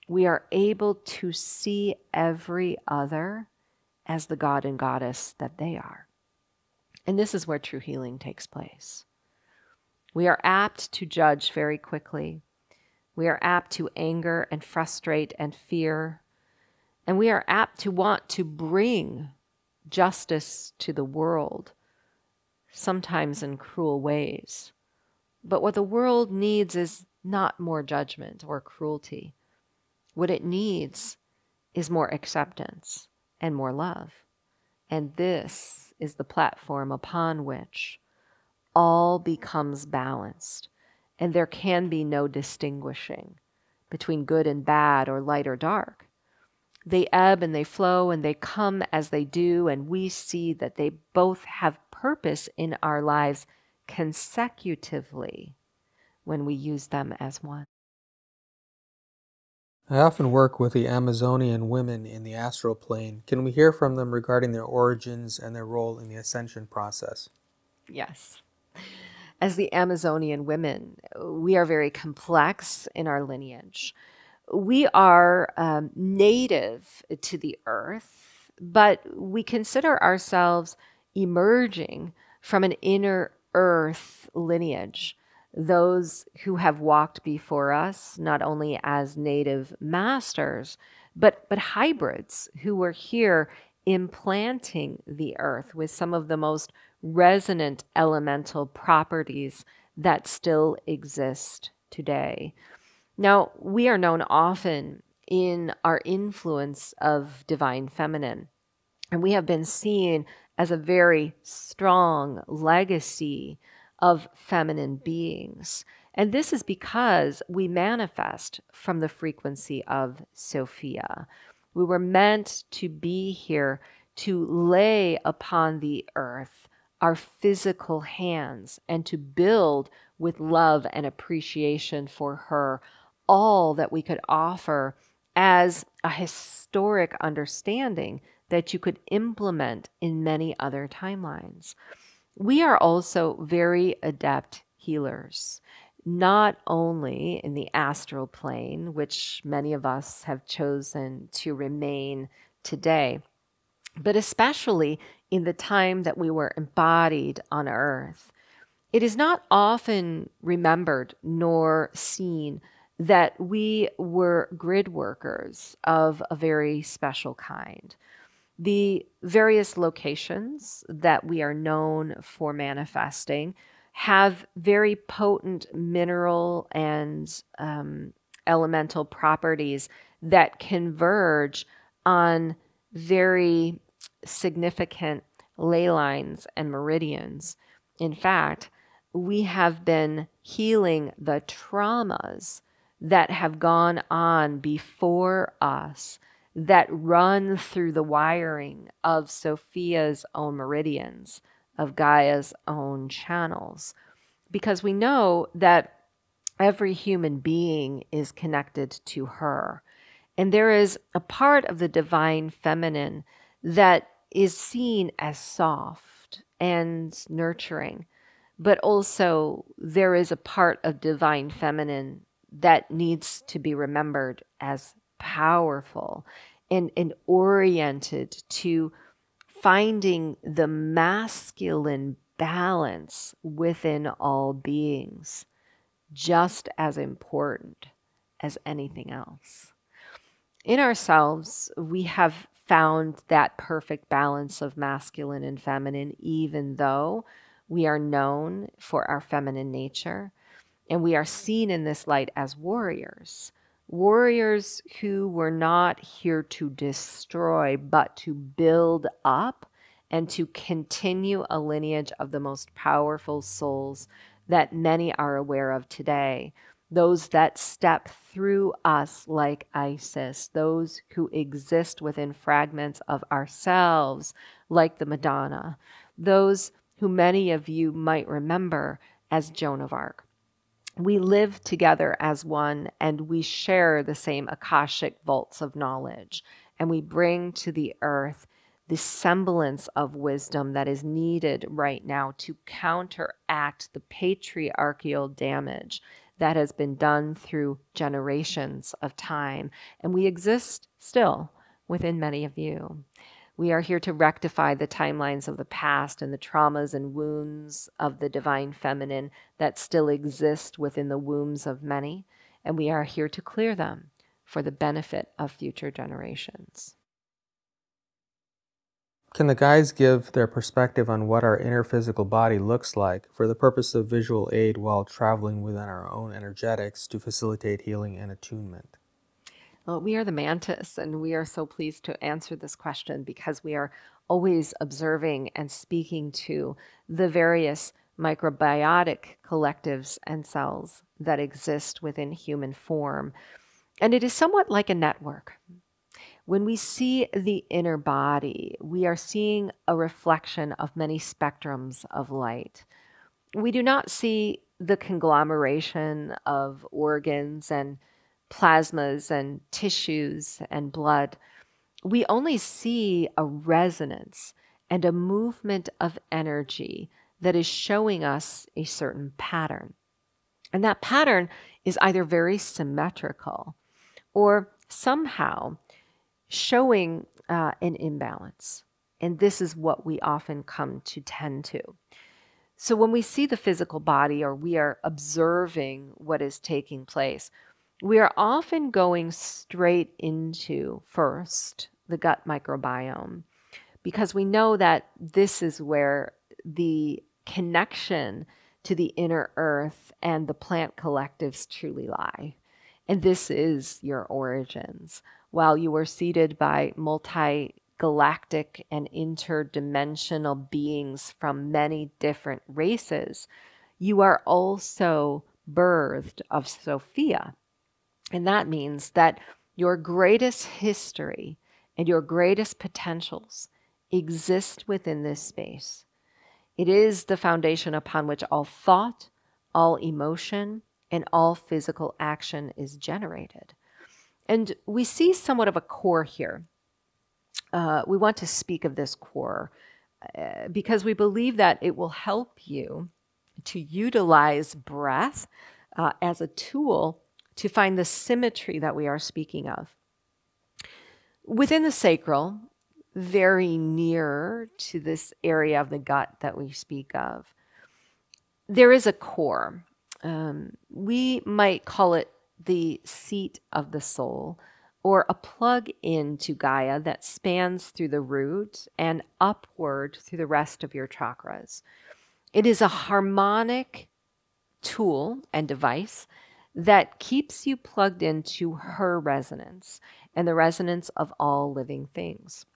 we are able to see every other as the God and goddess that they are. And this is where true healing takes place. We are apt to judge very quickly. We are apt to anger and frustrate and fear. And we are apt to want to bring justice to the world, sometimes in cruel ways. But what the world needs is not more judgment or cruelty. What it needs is more acceptance and more love. And this is the platform upon which all becomes balanced, and there can be no distinguishing between good and bad or light or dark. They ebb and they flow and they come as they do, and we see that they both have purpose in our lives consecutively when we use them as one. I often work with the Amazonian women in the astral plane. Can we hear from them regarding their origins and their role in the ascension process? Yes. As the Amazonian women, we are very complex in our lineage. We are native to the earth, but we consider ourselves emerging from an inner earth lineage. Those who have walked before us, not only as native masters, but hybrids who were here implanting the earth with some of the most resonant elemental properties that still exist today. Now, we are known often in our influence of divine feminine, and we have been seen as a very strong legacy of feminine beings. And this is because we manifest from the frequency of Sophia. We were meant to be here to lay upon the earth our physical hands and to build with love and appreciation for her all that we could offer as a historic understanding that you could implement in many other timelines. We are also very adept healers, not only in the astral plane, which many of us have chosen to remain today, but especially in the time that we were embodied on earth. It is not often remembered nor seen that we were grid workers of a very special kind. The various locations that we are known for manifesting have very potent mineral and elemental properties that converge on very significant ley lines and meridians. In fact, we have been healing the traumas that have gone on before us that run through the wiring of Sophia's own meridians, of Gaia's own channels, because we know that every human being is connected to her. And there is a part of the divine feminine that is seen as soft and nurturing, but also there is a part of divine feminine that needs to be remembered as powerful and oriented to finding the masculine balance within all beings, just as important as anything else. In ourselves, we have found that perfect balance of masculine and feminine, even though we are known for our feminine nature, and we are seen in this light as warriors. Warriors who were not here to destroy, but to build up and to continue a lineage of the most powerful souls that many are aware of today. Those that step through us like Isis, those who exist within fragments of ourselves like the Madonna, those who many of you might remember as Joan of Arc. We live together as one, and we share the same Akashic vaults of knowledge, and we bring to the earth the semblance of wisdom that is needed right now to counteract the patriarchal damage that has been done through generations of time. And we exist still within many of you. We are here to rectify the timelines of the past and the traumas and wounds of the divine feminine that still exist within the wombs of many, and we are here to clear them for the benefit of future generations. Can the guides give their perspective on what our inner physical body looks like for the purpose of visual aid while traveling within our own energetics to facilitate healing and attunement? Well, we are the mantis, and we are so pleased to answer this question because we are always observing and speaking to the various microbiotic collectives and cells that exist within human form. And it is somewhat like a network. When we see the inner body, we are seeing a reflection of many spectrums of light. We do not see the conglomeration of organs and plasmas and tissues and blood. We only see a resonance and a movement of energy that is showing us a certain pattern. And that pattern is either very symmetrical or somehow showing an imbalance. And this is what we often come to tend to. So when we see the physical body or we are observing what is taking place, we are often going straight into, first, the gut microbiome, because we know that this is where the connection to the inner earth and the plant collectives truly lie. And this is your origins. While you are seated by multi-galactic and interdimensional beings from many different races, you are also birthed of Sophia. And that means that your greatest history and your greatest potentials exist within this space. It is the foundation upon which all thought, all emotion, and all physical action is generated. And we see somewhat of a core here. We want to speak of this core because we believe that it will help you to utilize breath as a tool to find the symmetry that we are speaking of. Within the sacral, very near to this area of the gut that we speak of, there is a core. We might call it the seat of the soul, or a plug into Gaia that spans through the root and upward through the rest of your chakras. It is a harmonic tool and device that keeps you plugged into her resonance and the resonance of all living things.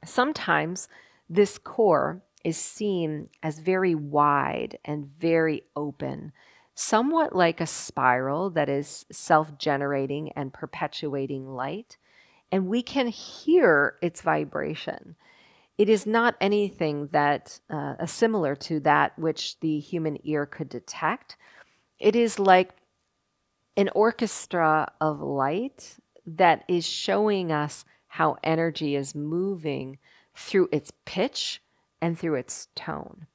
Sometimes this core is seen as very wide and very open, somewhat like a spiral that is self-generating and perpetuating light, and we can hear its vibration. It is not anything that similar to that which the human ear could detect. It is like an orchestra of light that is showing us how energy is moving through its pitch and through its tone.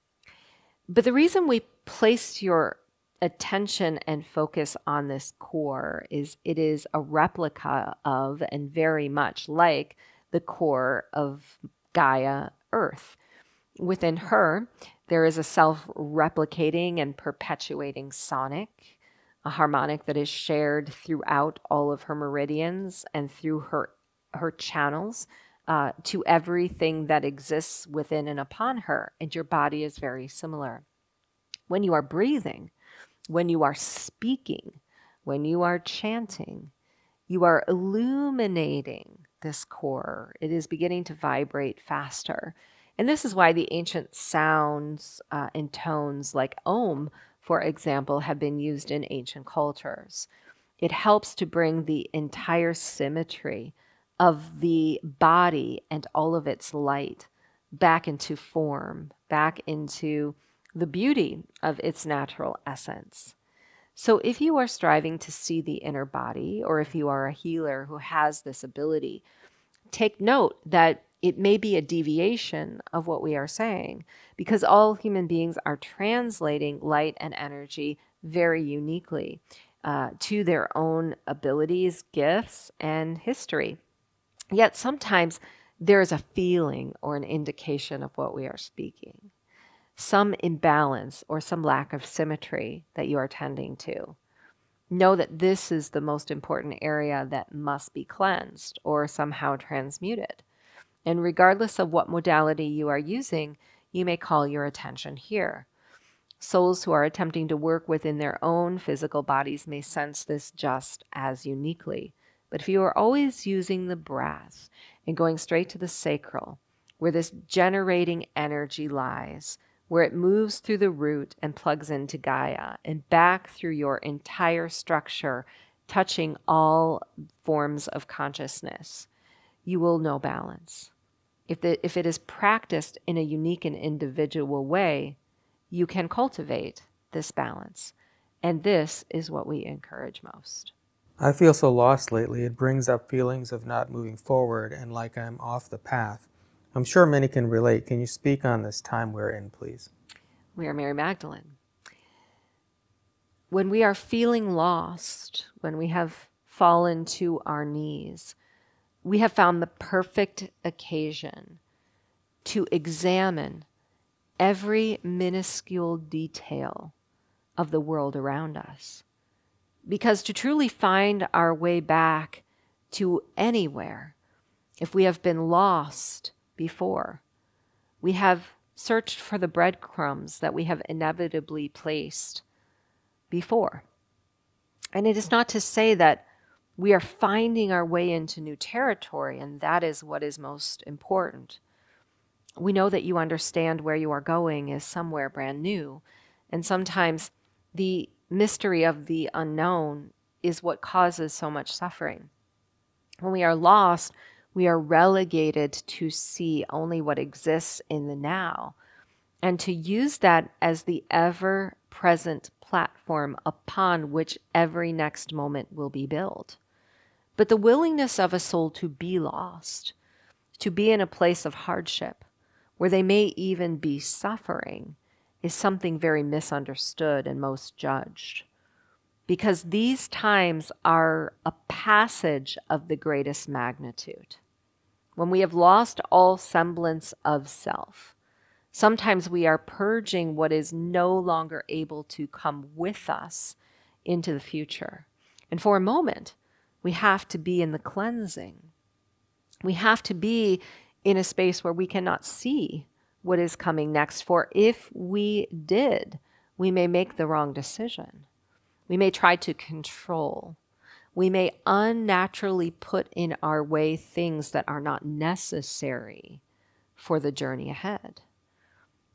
But the reason we place your attention and focus on this core is it is a replica of and very much like the core of Gaia Earth. Within her, there is a self-replicating and perpetuating sonic, a harmonic that is shared throughout all of her meridians and through her channels to everything that exists within and upon her. And your body is very similar. When you are breathing, when you are speaking, when you are chanting, you are illuminating this core. It is beginning to vibrate faster. And this is why the ancient sounds and tones like Om, for example, have been used in ancient cultures. It helps to bring the entire symmetry of the body and all of its light back into form, back into the beauty of its natural essence. So if you are striving to see the inner body, or if you are a healer who has this ability, take note that it may be a deviation of what we are saying, because all human beings are translating light and energy very uniquely to their own abilities, gifts, and history. Yet sometimes there is a feeling or an indication of what we are speaking, some imbalance or some lack of symmetry that you are tending to. Know that this is the most important area that must be cleansed or somehow transmuted. And regardless of what modality you are using, you may call your attention here. Souls who are attempting to work within their own physical bodies may sense this just as uniquely. But if you are always using the breath and going straight to the sacral, where this generating energy lies, where it moves through the root and plugs into Gaia and back through your entire structure, touching all forms of consciousness, you will know balance. If it is practiced in a unique and individual way, you can cultivate this balance. And this is what we encourage most. I feel so lost lately. It brings up feelings of not moving forward and like I'm off the path. I'm sure many can relate. Can you speak on this time we're in, please? We are Mary Magdalene. When we are feeling lost, when we have fallen to our knees, we have found the perfect occasion to examine every minuscule detail of the world around us. Because to truly find our way back to anywhere, if we have been lost before, we have searched for the breadcrumbs that we have inevitably placed before. And it is not to say that we are finding our way into new territory, and that is what is most important. We know that you understand where you are going is somewhere brand new, and sometimes the mystery of the unknown is what causes so much suffering. When we are lost, we are relegated to see only what exists in the now, and to use that as the ever-present platform upon which every next moment will be built. But the willingness of a soul to be lost, to be in a place of hardship, where they may even be suffering, is something very misunderstood and most judged. Because these times are a passage of the greatest magnitude. When we have lost all semblance of self, sometimes we are purging what is no longer able to come with us into the future. And for a moment, we have to be in the cleansing. We have to be in a space where we cannot see what is coming next. For if we did, we may make the wrong decision. We may try to control. We may unnaturally put in our way things that are not necessary for the journey ahead.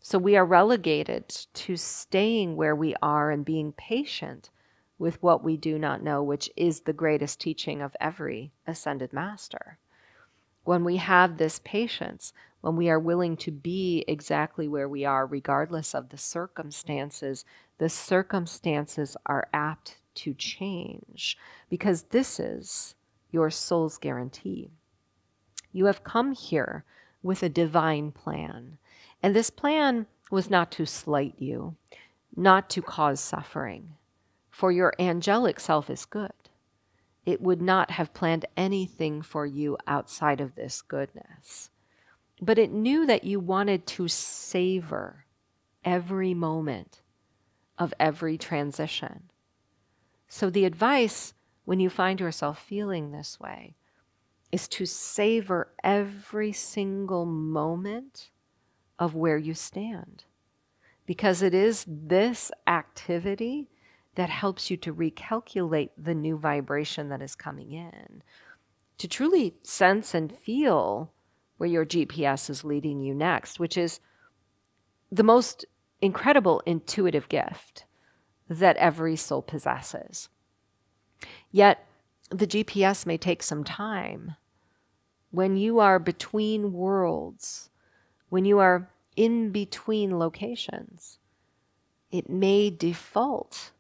So we are relegated to staying where we are and being patient with what we do not know, which is the greatest teaching of every ascended master. When we have this patience, when we are willing to be exactly where we are, regardless of the circumstances are apt to change, because this is your soul's guarantee. You have come here with a divine plan, and this plan was not to slight you, not to cause suffering, for your angelic self is good. It would not have planned anything for you outside of this goodness. But it knew that you wanted to savor every moment of every transition. So the advice when you find yourself feeling this way is to savor every single moment of where you stand. Because it is this activity that helps you to recalculate the new vibration that is coming in, to truly sense and feel where your GPS is leading you next, which is the most incredible intuitive gift that every soul possesses. Yet, the GPS may take some time. When you are between worlds, when you are in between locations, it may default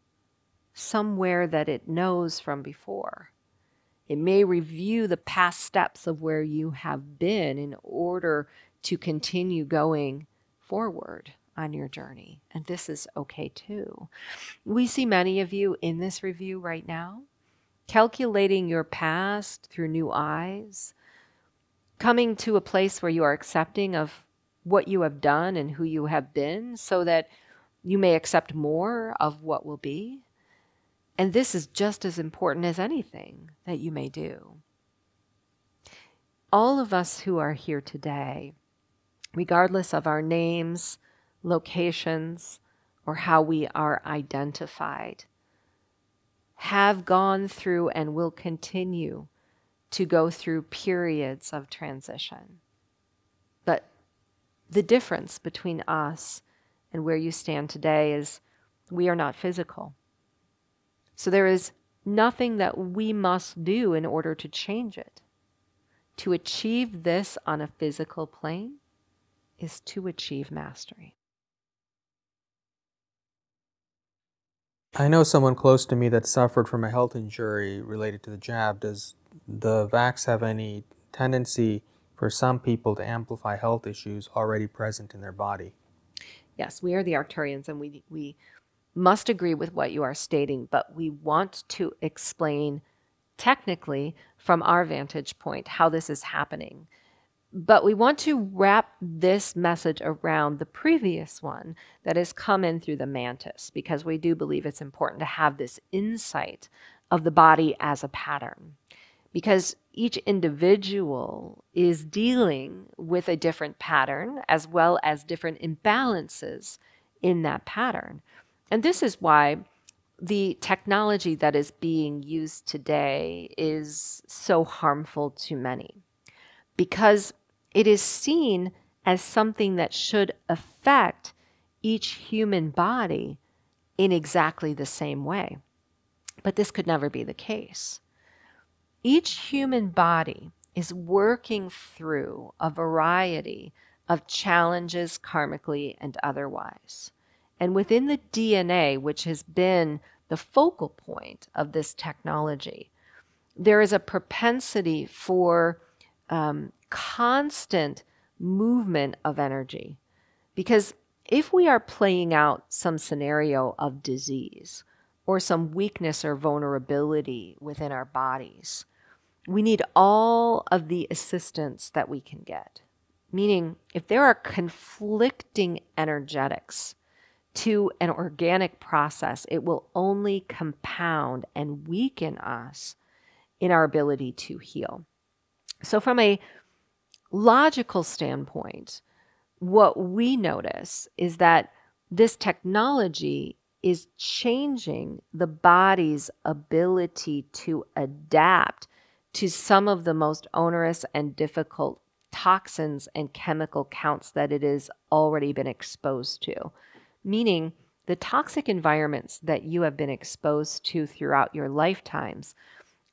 somewhere that it knows from before. It may review the past steps of where you have been in order to continue going forward on your journey. And this is okay too. We see many of you in this review right now, calculating your past through new eyes, coming to a place where you are accepting of what you have done and who you have been so that you may accept more of what will be. And this is just as important as anything that you may do. All of us who are here today, regardless of our names, locations, or how we are identified, have gone through and will continue to go through periods of transition. But the difference between us and where you stand today is we are not physical. So there is nothing that we must do in order to change it. To achieve this on a physical plane is to achieve mastery. I know someone close to me that suffered from a health injury related to the jab. Does the vax have any tendency for some people to amplify health issues already present in their body? Yes, we are the Arcturians, and we must agree with what you are stating, but we want to explain technically from our vantage point how this is happening. But we want to wrap this message around the previous one that has come in through the mantis, because we do believe it's important to have this insight of the body as a pattern. Because each individual is dealing with a different pattern as well as different imbalances in that pattern. And this is why the technology that is being used today is so harmful to many, because it is seen as something that should affect each human body in exactly the same way. But this could never be the case. Each human body is working through a variety of challenges karmically and otherwise. And within the DNA, which has been the focal point of this technology, there is a propensity for constant movement of energy. Because if we are playing out some scenario of disease or some weakness or vulnerability within our bodies, we need all of the assistance that we can get. Meaning, if there are conflicting energetics to an organic process, it will only compound and weaken us in our ability to heal. So from a logical standpoint, what we notice is that this technology is changing the body's ability to adapt to some of the most onerous and difficult toxins and chemical counts that it has already been exposed to. Meaning, the toxic environments that you have been exposed to throughout your lifetimes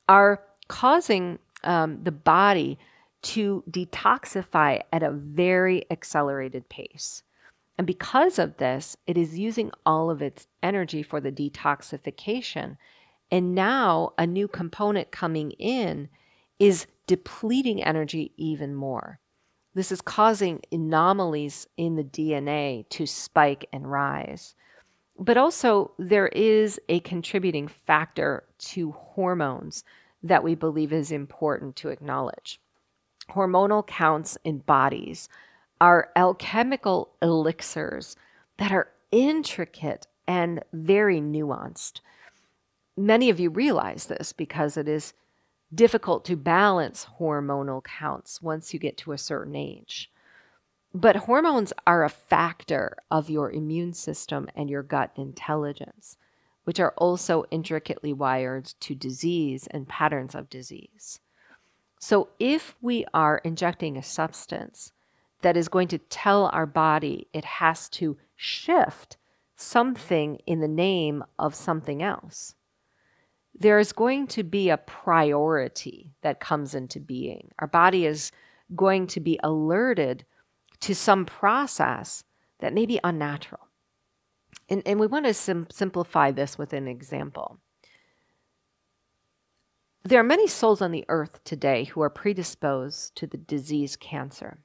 are causing the body to detoxify at a very accelerated pace. And because of this, it is using all of its energy for the detoxification. And now a new component coming in is depleting energy even more. This is causing anomalies in the DNA to spike and rise. But also, there is a contributing factor to hormones that we believe is important to acknowledge. Hormonal counts in bodies are alchemical elixirs that are intricate and very nuanced. Many of you realize this because it is difficult to balance hormonal counts once you get to a certain age. But hormones are a factor of your immune system and your gut intelligence, which are also intricately wired to disease and patterns of disease. So if we are injecting a substance that is going to tell our body it has to shift something in the name of something else, there is going to be a priority that comes into being. Our body is going to be alerted to some process that may be unnatural. And we want to simplify this with an example. There are many souls on the earth today who are predisposed to the disease cancer.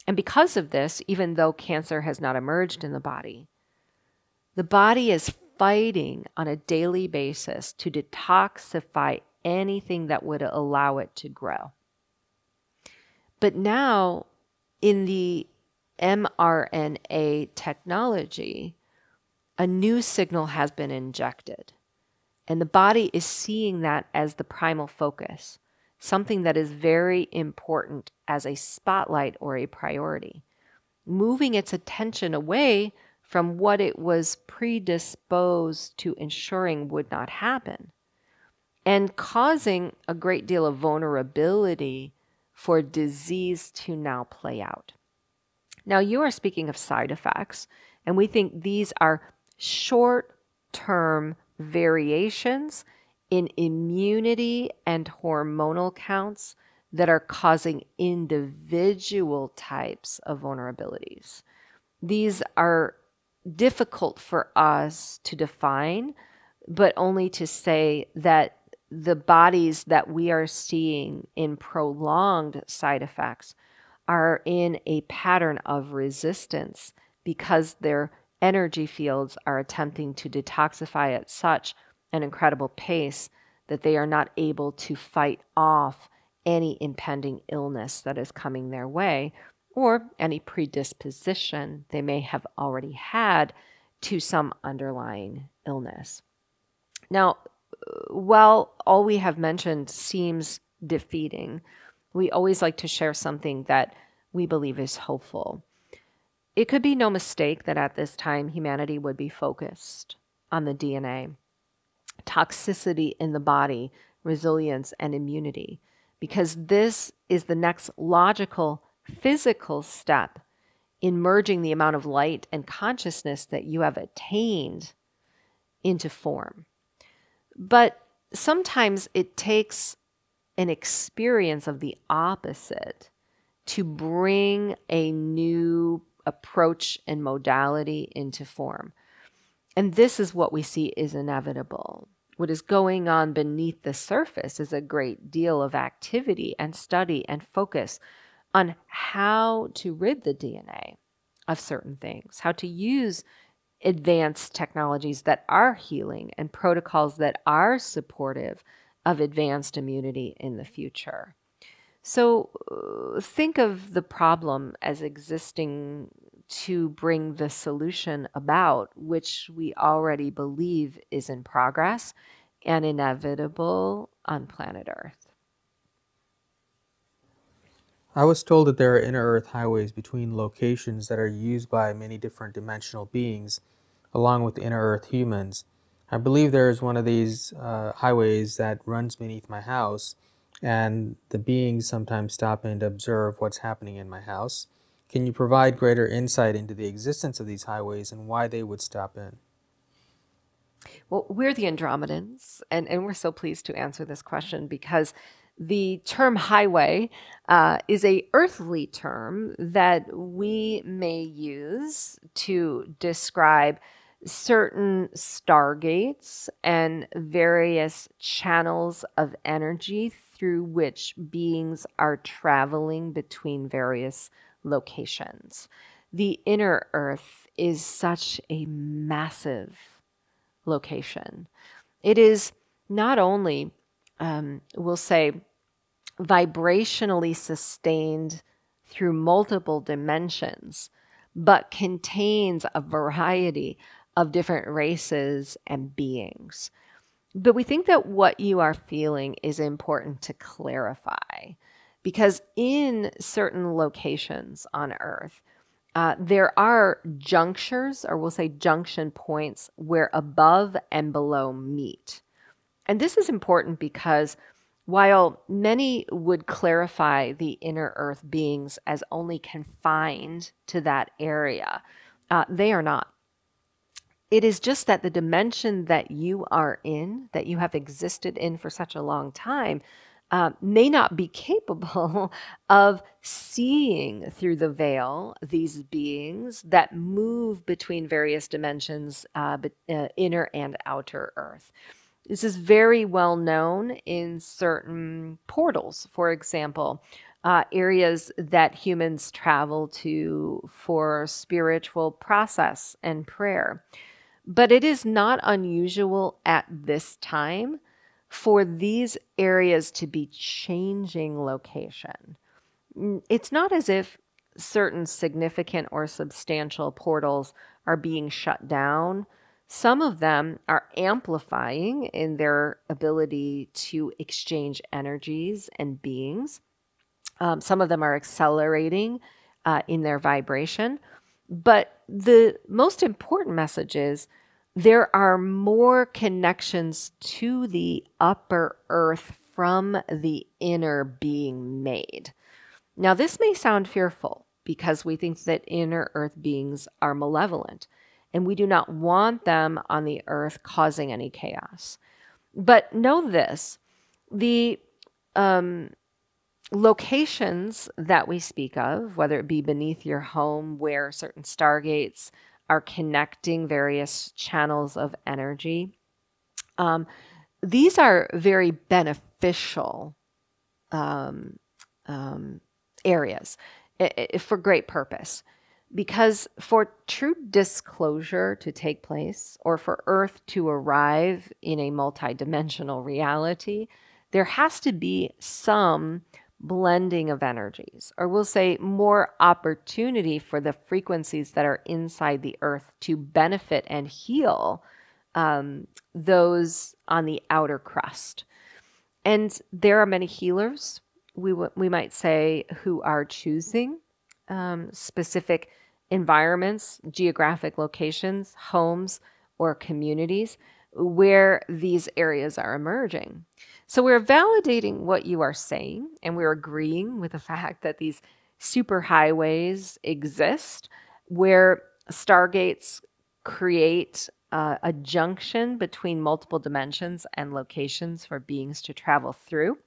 And because of this, even though cancer has not emerged in the body is fighting on a daily basis to detoxify anything that would allow it to grow. But now in the mRNA technology, a new signal has been injected. And the body is seeing that as the primal focus, something that is very important as a spotlight or a priority, moving its attention away from what it was predisposed to ensuring would not happen, and causing a great deal of vulnerability for disease to now play out. Now, you are speaking of side effects, and we think these are short-term variations in immunity and hormonal counts that are causing individual types of vulnerabilities. These are difficult for us to define, but only to say that the bodies that we are seeing in prolonged side effects are in a pattern of resistance because their energy fields are attempting to detoxify at such an incredible pace that they are not able to fight off any impending illness that is coming their way, or any predisposition they may have already had to some underlying illness. Now, while all we have mentioned seems defeating, we always like to share something that we believe is hopeful. It could be no mistake that at this time humanity would be focused on the DNA, toxicity in the body, resilience, and immunity, because this is the next logical physical step in merging the amount of light and consciousness that you have attained into form. But sometimes it takes an experience of the opposite to bring a new approach and modality into form. And this is what we see is inevitable. What is going on beneath the surface is a great deal of activity and study and focus on how to rid the DNA of certain things, how to use advanced technologies that are healing and protocols that are supportive of advanced immunity in the future. So think of the problem as existing to bring the solution about, which we already believe is in progress and inevitable on planet Earth. I was told that there are inner Earth highways between locations that are used by many different dimensional beings, along with inner Earth humans. I believe there is one of these highways that runs beneath my house, and the beings sometimes stop in to observe what's happening in my house. Can you provide greater insight into the existence of these highways and why they would stop in? Well, we're the Andromedans, and we're so pleased to answer this question because the term highway is a earthly term that we may use to describe certain stargates and various channels of energy through which beings are traveling between various locations. The inner Earth is such a massive location. It is not only, we'll say, vibrationally sustained through multiple dimensions, but contains a variety of different races and beings. But we think that what you are feeling is important to clarify, because in certain locations on Earth, there are junctures, or we'll say junction points, where above and below meet. And this is important because while many would clarify the inner Earth beings as only confined to that area, they are not. It is just that the dimension that you are in, that you have existed in for such a long time, may not be capable of seeing through the veil these beings that move between various dimensions, inner and outer Earth. This is very well known in certain portals, for example, areas that humans travel to for spiritual process and prayer. But it is not unusual at this time for these areas to be changing location. It's not as if certain significant or substantial portals are being shut down. Some of them are amplifying in their ability to exchange energies and beings. Some of them are accelerating in their vibration. But the most important message is there are more connections to the upper earth from the inner being made. Now, this may sound fearful because we think that inner earth beings are malevolent and we do not want them on the earth causing any chaos. But know this, the locations that we speak of, whether it be beneath your home where certain stargates are connecting various channels of energy, these are very beneficial areas for great purpose. Because for true disclosure to take place, or for Earth to arrive in a multidimensional reality, there has to be some blending of energies, or we'll say more opportunity for the frequencies that are inside the Earth to benefit and heal those on the outer crust. And there are many healers, we might say, who are choosing specific environments, geographic locations, homes, or communities where these areas are emerging. So we're validating what you are saying, and we're agreeing with the fact that these superhighways exist where stargates create a junction between multiple dimensions and locations for beings to travel through.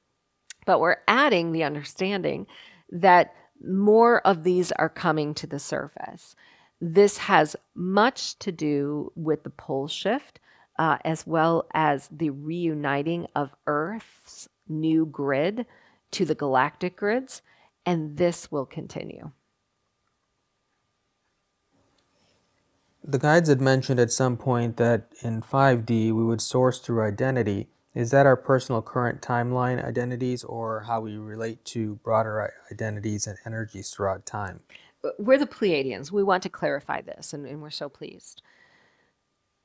But we're adding the understanding that more of these are coming to the surface. This has much to do with the pole shift, as well as the reuniting of Earth's new grid to the galactic grids, and this will continue. The guides had mentioned at some point that in 5D we would source through identity. Is that our personal current timeline identities, or how we relate to broader identities and energies throughout time? We're the Pleiadians. We want to clarify this, and we're so pleased.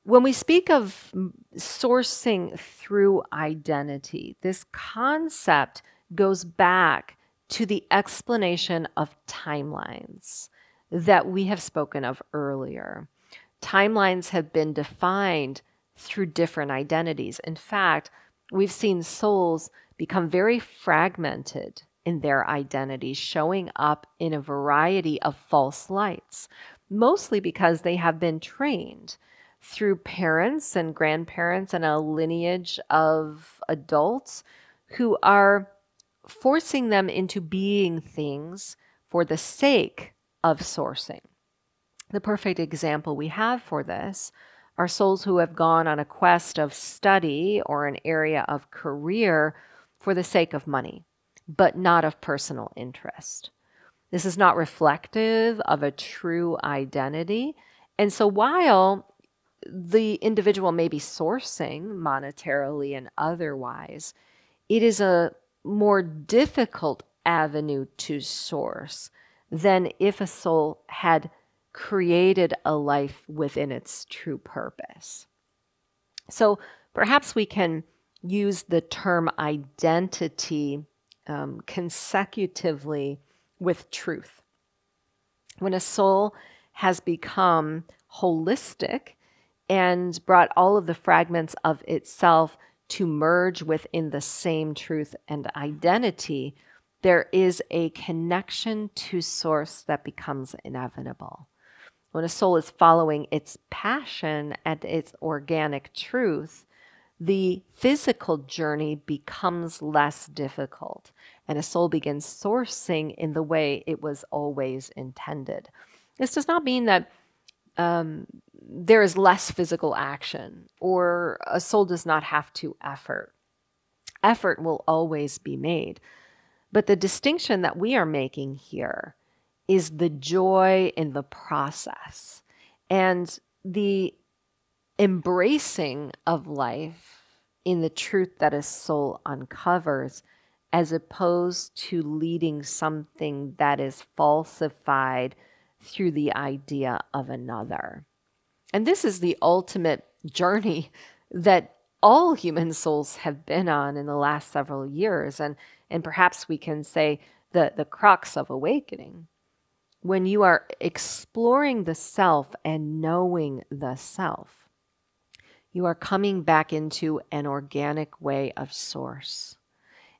When we speak of sourcing through identity, this concept goes back to the explanation of timelines that we have spoken of earlier. Timelines have been defined through different identities. In fact, we've seen souls become very fragmented in their identities, showing up in a variety of false lights, mostly because they have been trained through parents and grandparents and a lineage of adults who are forcing them into being things for the sake of sourcing. The perfect example we have for this are souls who have gone on a quest of study or an area of career for the sake of money, but not of personal interest. This is not reflective of a true identity. And so while the individual may be sourcing monetarily and otherwise, it is a more difficult avenue to source than if a soul had created a life within its true purpose. So perhaps we can use the term identity consecutively with truth. When a soul has become holistic and brought all of the fragments of itself to merge within the same truth and identity, there is a connection to source that becomes inevitable. When a soul is following its passion and its organic truth, the physical journey becomes less difficult, and a soul begins sourcing in the way it was always intended. This does not mean that there is less physical action, or a soul does not have to effort. Effort will always be made. But the distinction that we are making here is the joy in the process and the embracing of life in the truth that a soul uncovers as opposed to leading something that is falsified through the idea of another. And this is the ultimate journey that all human souls have been on in the last several years, and perhaps we can say the crux of awakening. When you are exploring the self and knowing the self, you are coming back into an organic way of source.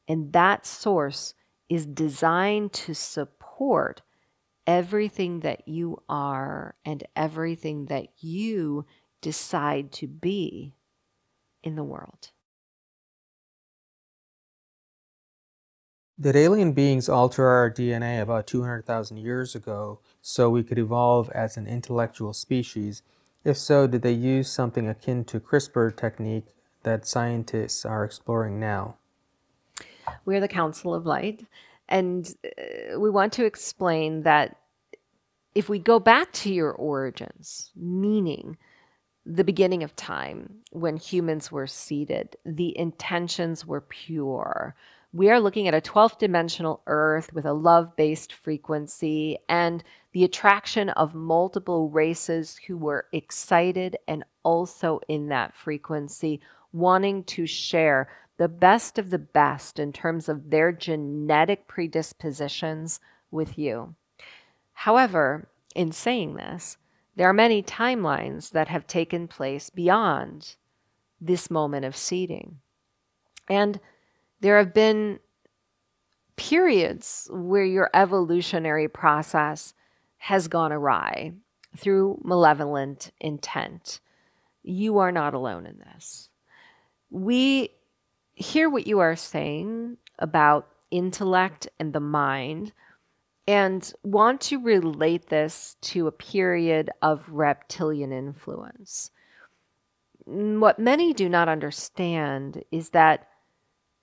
And that source is designed to support everything that you are and everything that you decide to be in the world. Did alien beings alter our DNA about 200,000 years ago so we could evolve as an intellectual species? If so, did they use something akin to CRISPR technique that scientists are exploring now? We're the Council of Light, and we want to explain that if we go back to your origins, meaning the beginning of time, when humans were seeded, the intentions were pure. We are looking at a 12th dimensional Earth with a love-based frequency and the attraction of multiple races who were excited and also in that frequency, wanting to share the best of the best in terms of their genetic predispositions with you. However, in saying this, there are many timelines that have taken place beyond this moment of seeding. And there have been periods where your evolutionary process has gone awry through malevolent intent. You are not alone in this. We hear what you are saying about intellect and the mind, and want to relate this to a period of reptilian influence. What many do not understand is that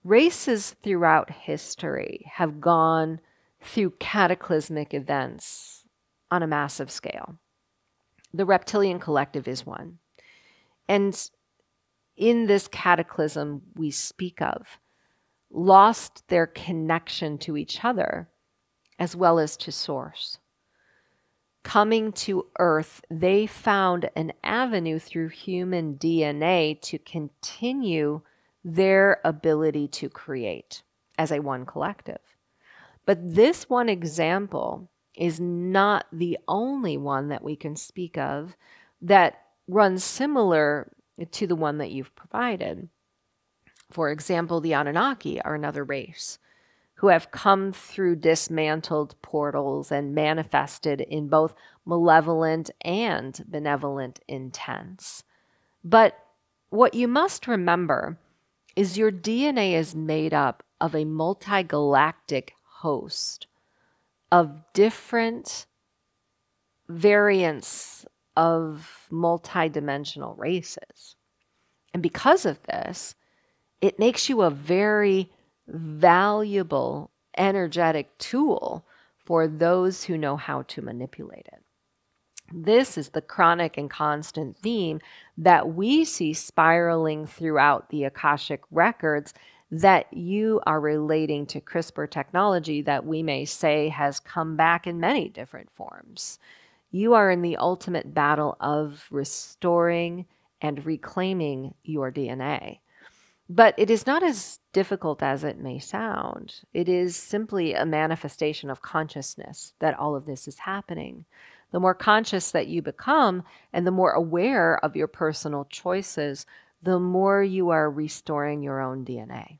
races throughout history have gone through cataclysmic events on a massive scale. The reptilian collective is one. And in this cataclysm we speak of, lost their connection to each other as well as to source. Coming to Earth, they found an avenue through human DNA to continue their ability to create as a one collective. But this one example is not the only one that we can speak of that runs similar to the one that you've provided. For example, the Anunnaki are another race who have come through dismantled portals and manifested in both malevolent and benevolent intents. But what you must remember is your DNA is made up of a multi-galactic host of different variants of multi-dimensional races. And because of this, it makes you a very valuable energetic tool for those who know how to manipulate it. This is the chronic and constant theme that we see spiraling throughout the Akashic records that you are relating to CRISPR technology that we may say has come back in many different forms. You are in the ultimate battle of restoring and reclaiming your DNA. But it is not as difficult as it may sound. It is simply a manifestation of consciousness that all of this is happening. The more conscious that you become and the more aware of your personal choices, the more you are restoring your own DNA.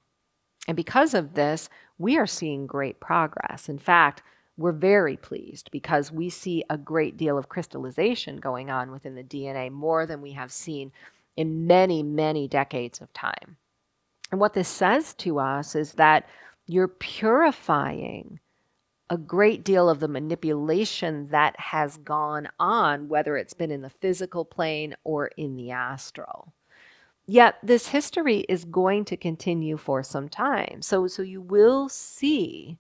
And because of this, we are seeing great progress. In fact, we're very pleased because we see a great deal of crystallization going on within the DNA, more than we have seen in many, many decades of time. And what this says to us is that you're purifying a great deal of the manipulation that has gone on, whether it's been in the physical plane or in the astral. Yet this history is going to continue for some time. So you will see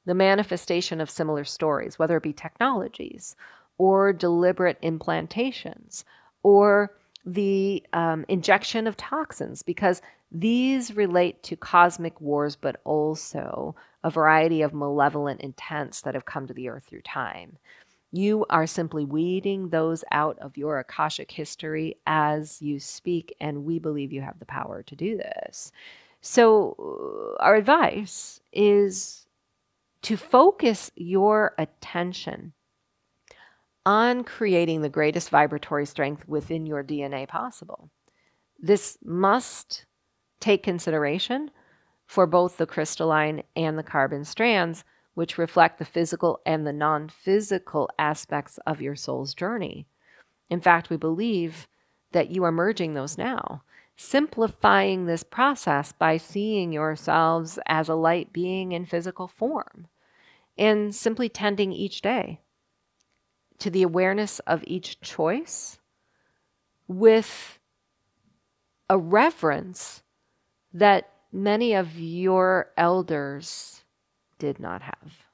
the manifestation of similar stories, whether it be technologies or deliberate implantations or the injection of toxins, because these relate to cosmic wars, but also a variety of malevolent intents that have come to the earth through time. You are simply weeding those out of your Akashic history as you speak, and we believe you have the power to do this. So our advice is to focus your attention on creating the greatest vibratory strength within your DNA possible. This must take consideration for both the crystalline and the carbon strands, which reflect the physical and the non-physical aspects of your soul's journey. In fact, we believe that you are merging those now, simplifying this process by seeing yourselves as a light being in physical form, and simply tending each day to the awareness of each choice with a reverence that many of your elders did not have.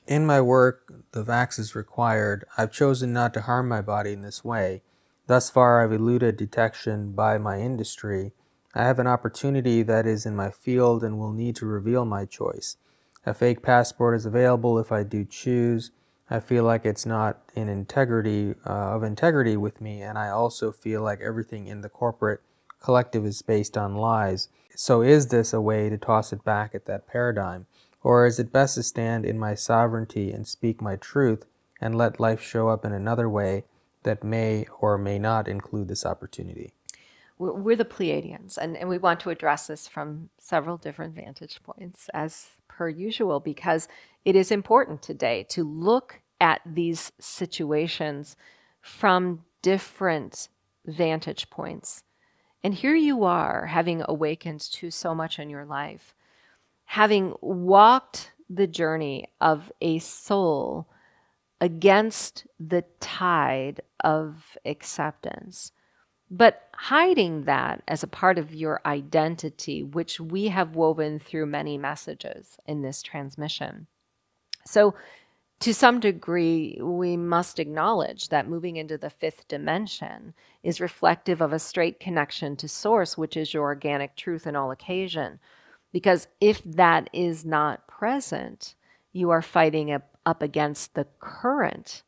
In my work, the vax is required. I've chosen not to harm my body in this way. Thus far, I've eluded detection by my industry. I have an opportunity that is in my field and will need to reveal my choice. A fake passport is available if I do choose. I feel like it's not in integrity with me, and I also feel like everything in the corporate collective is based on lies. So is this a way to toss it back at that paradigm? Or is it best to stand in my sovereignty and speak my truth and let life show up in another way that may or may not include this opportunity? We're the Pleiadians, and we want to address this from several different vantage points, as per usual, because it is important today to look at these situations from different vantage points. And here you are, having awakened to so much in your life, having walked the journey of a soul against the tide of acceptance, but hiding that as a part of your identity, which we have woven through many messages in this transmission. So to some degree, we must acknowledge that moving into the fifth dimension is reflective of a straight connection to source, which is your organic truth in all occasion. Because if that is not present, you are fighting up against the current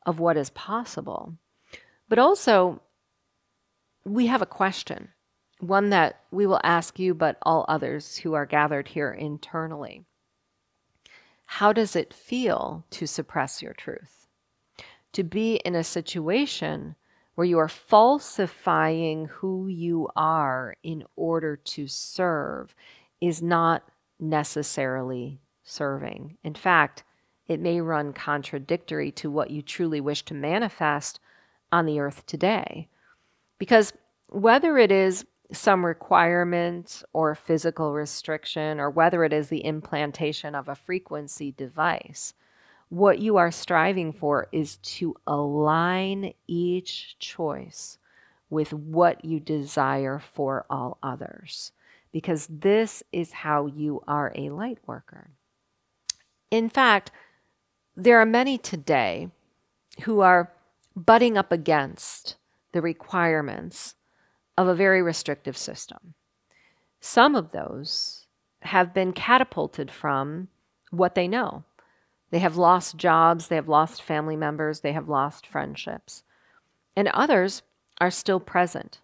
of what is possible. But also, we have a question, one that we will ask you, but all others who are gathered here internally. How does it feel to suppress your truth? To be in a situation where you are falsifying who you are in order to serve is not necessarily serving. In fact, it may run contradictory to what you truly wish to manifest on the earth today. Because whether it is some requirement or physical restriction, or whether it is the implantation of a frequency device, what you are striving for is to align each choice with what you desire for all others, because this is how you are a light worker. In fact, there are many today who are butting up against the requirements of a very restrictive system. Some of those have been catapulted from what they know. They have lost jobs, they have lost family members, they have lost friendships. And others are still present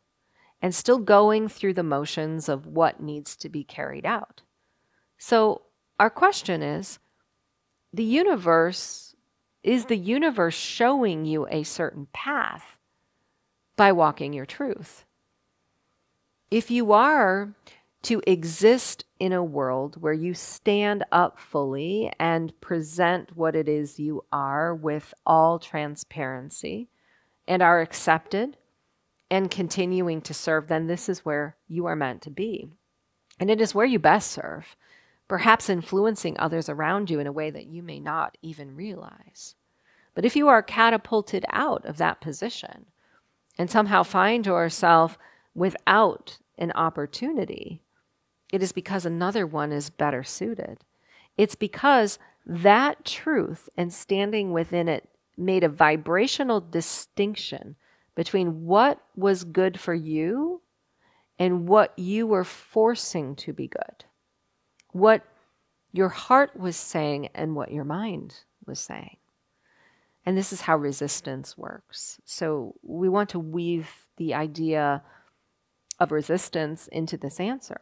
and still going through the motions of what needs to be carried out. So our question is the universe showing you a certain path by walking your truth? If you are to exist in a world where you stand up fully and present what it is you are with all transparency and are accepted and continuing to serve, then this is where you are meant to be. And it is where you best serve, perhaps influencing others around you in a way that you may not even realize. But if you are catapulted out of that position and somehow find yourself without an opportunity, it is because another one is better suited. It's because that truth and standing within it made a vibrational distinction between what was good for you and what you were forcing to be good, what your heart was saying and what your mind was saying. And this is how resistance works. So we want to weave the idea of resistance into this answer.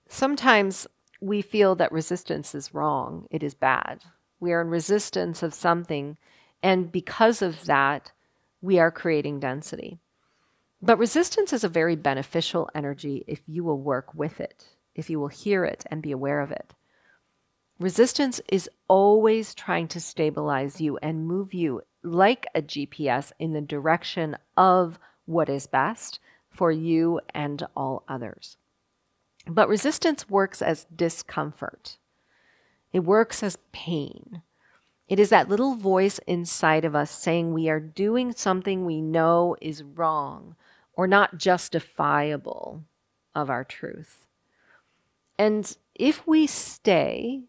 Sometimes we feel that resistance is wrong, it is bad. We are in resistance of something, and because of that, we are creating density. But resistance is a very beneficial energy if you will work with it, if you will hear it and be aware of it. Resistance is always trying to stabilize you and move you like a GPS in the direction of what is best for you and all others. But resistance works as discomfort. It works as pain. It is that little voice inside of us saying we are doing something we know is wrong or not justifiable of our truth. And if we stay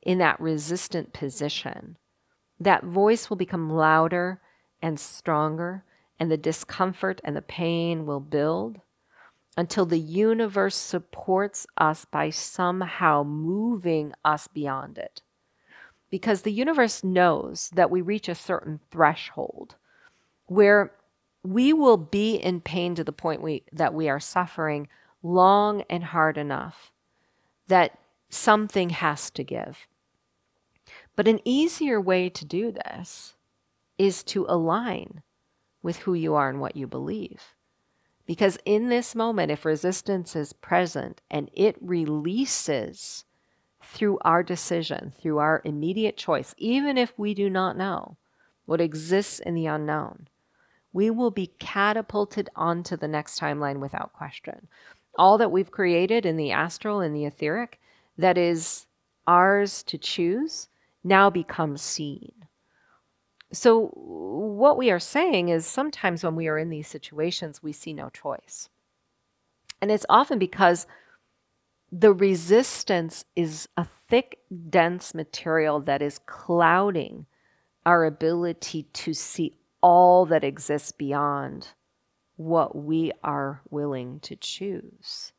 in that resistant position, that voice will become louder and stronger, and the discomfort and the pain will build until the universe supports us by somehow moving us beyond it. Because the universe knows that we reach a certain threshold where we will be in pain to the point that we are suffering long and hard enough that something has to give. But an easier way to do this is to align with who you are and what you believe. Because in this moment, if resistance is present and it releases through our decision, through our immediate choice, even if we do not know what exists in the unknown, we will be catapulted onto the next timeline without question. All that we've created in the astral and the etheric that is ours to choose now becomes seen. So what we are saying is sometimes when we are in these situations, we see no choice. And it's often because the resistance is a thick, dense material that is clouding our ability to see all that exists beyond what we are willing to choose.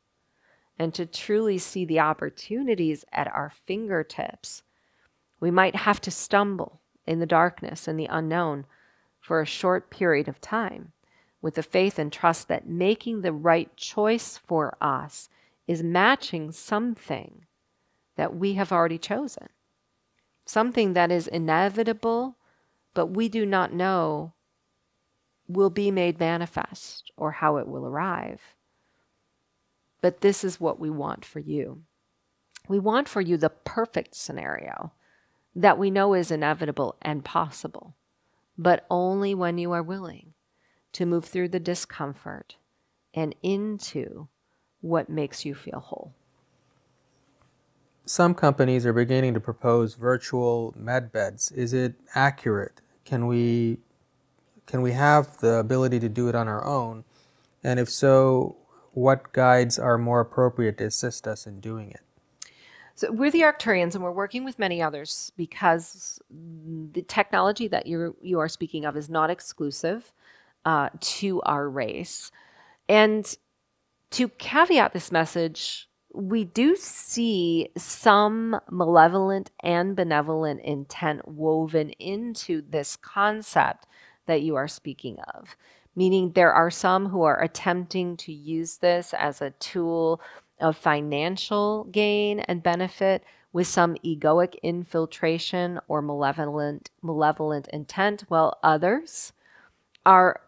And to truly see the opportunities at our fingertips, we might have to stumble in the darkness and the unknown for a short period of time with the faith and trust that making the right choice for us is matching something that we have already chosen. Something that is inevitable, but we do not know will be made manifest or how it will arrive. But this is what we want for you. We want for you the perfect scenario that we know is inevitable and possible, but only when you are willing to move through the discomfort and into what makes you feel whole. Some companies are beginning to propose virtual med beds. Is it accurate? Can we have the ability to do it on our own? And if so, what guides are more appropriate to assist us in doing it? So we're the Arcturians, and we're working with many others because the technology that you are speaking of is not exclusive to our race. And to caveat this message, we do see some malevolent and benevolent intent woven into this concept that you are speaking of. Meaning there are some who are attempting to use this as a tool of financial gain and benefit with some egoic infiltration or malevolent intent, while others are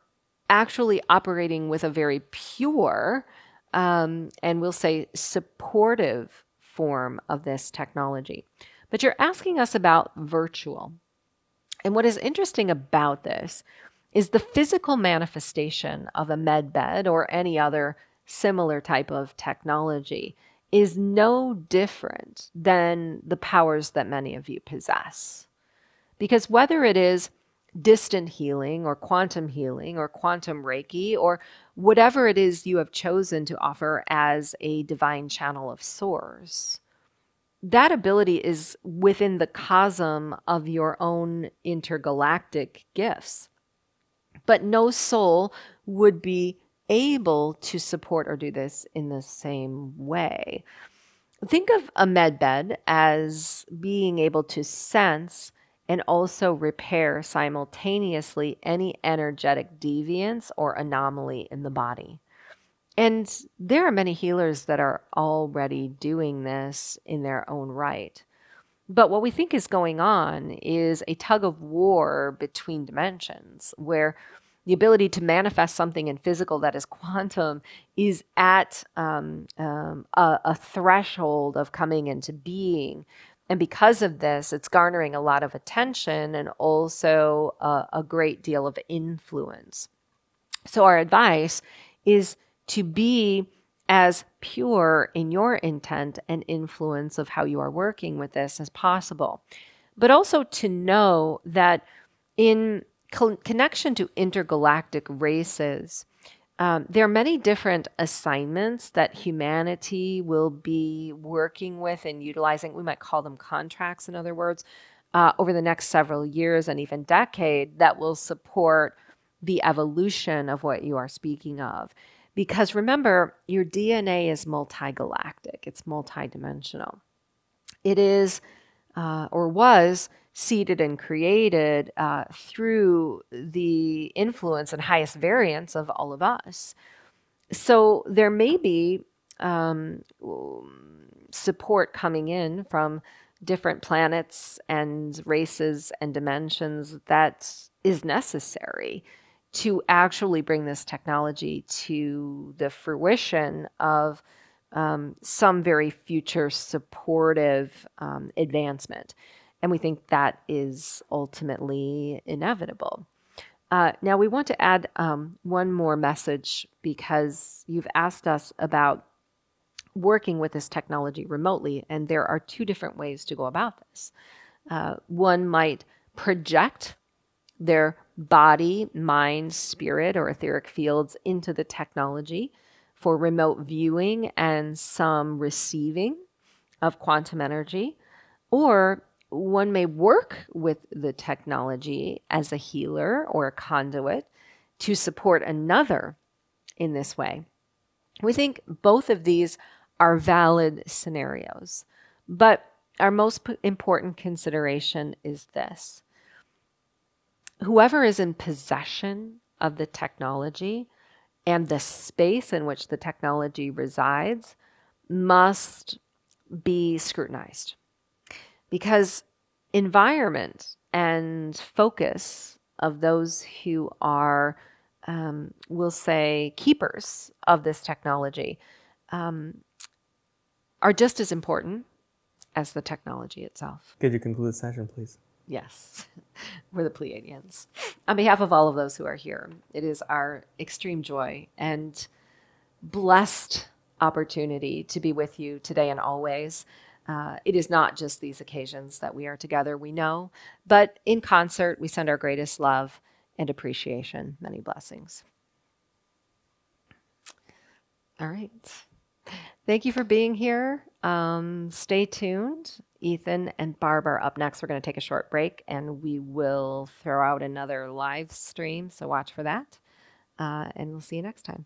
actually operating with a very pure and we'll say supportive form of this technology. But you're asking us about virtual. And what is interesting about this is the physical manifestation of a med bed or any other similar type of technology is no different than the powers that many of you possess. Because whether it is distant healing or quantum Reiki or whatever it is you have chosen to offer as a divine channel of source, that ability is within the cosm of your own intergalactic gifts. But no soul would be able to support or do this in the same way. Think of a med bed as being able to sense and also repair simultaneously any energetic deviance or anomaly in the body. And there are many healers that are already doing this in their own right. But what we think is going on is a tug of war between dimensions, where the ability to manifest something in physical that is quantum is at a threshold of coming into being. And because of this, it's garnering a lot of attention and also a great deal of influence. So our advice is to be as pure in your intent and influence of how you are working with this as possible. But also to know that in connection to intergalactic races, there are many different assignments that humanity will be working with and utilizing. We might call them contracts, in other words, over the next several years and even decade that will support the evolution of what you are speaking of. Because remember, your DNA is multigalactic. It's multidimensional. It is, or was, seeded and created through the influence and highest variance of all of us. So there may be support coming in from different planets and races and dimensions that is necessary to actually bring this technology to the fruition of some very future supportive advancement. And we think that is ultimately inevitable. Now, we want to add one more message because you've asked us about working with this technology remotely, and there are two different ways to go about this. One might project their body, mind, spirit, or etheric fields into the technology for remote viewing and some receiving of quantum energy. Or one may work with the technology as a healer or a conduit to support another in this way. We think both of these are valid scenarios, but our most important consideration is this. Whoever is in possession of the technology and the space in which the technology resides must be scrutinized, because environment and focus of those who are, we'll say, keepers of this technology are just as important as the technology itself. Could you conclude the session, please? Yes, we're the Pleiadians. On behalf of all of those who are here, it is our extreme joy and blessed opportunity to be with you today and always. It is not just these occasions that we are together, we know, but in concert, we send our greatest love and appreciation. Many blessings. All right. Thank you for being here. Stay tuned. Ethan and Barb are up next. We're going to take a short break and we will throw out another live stream. So watch for that. And we'll see you next time.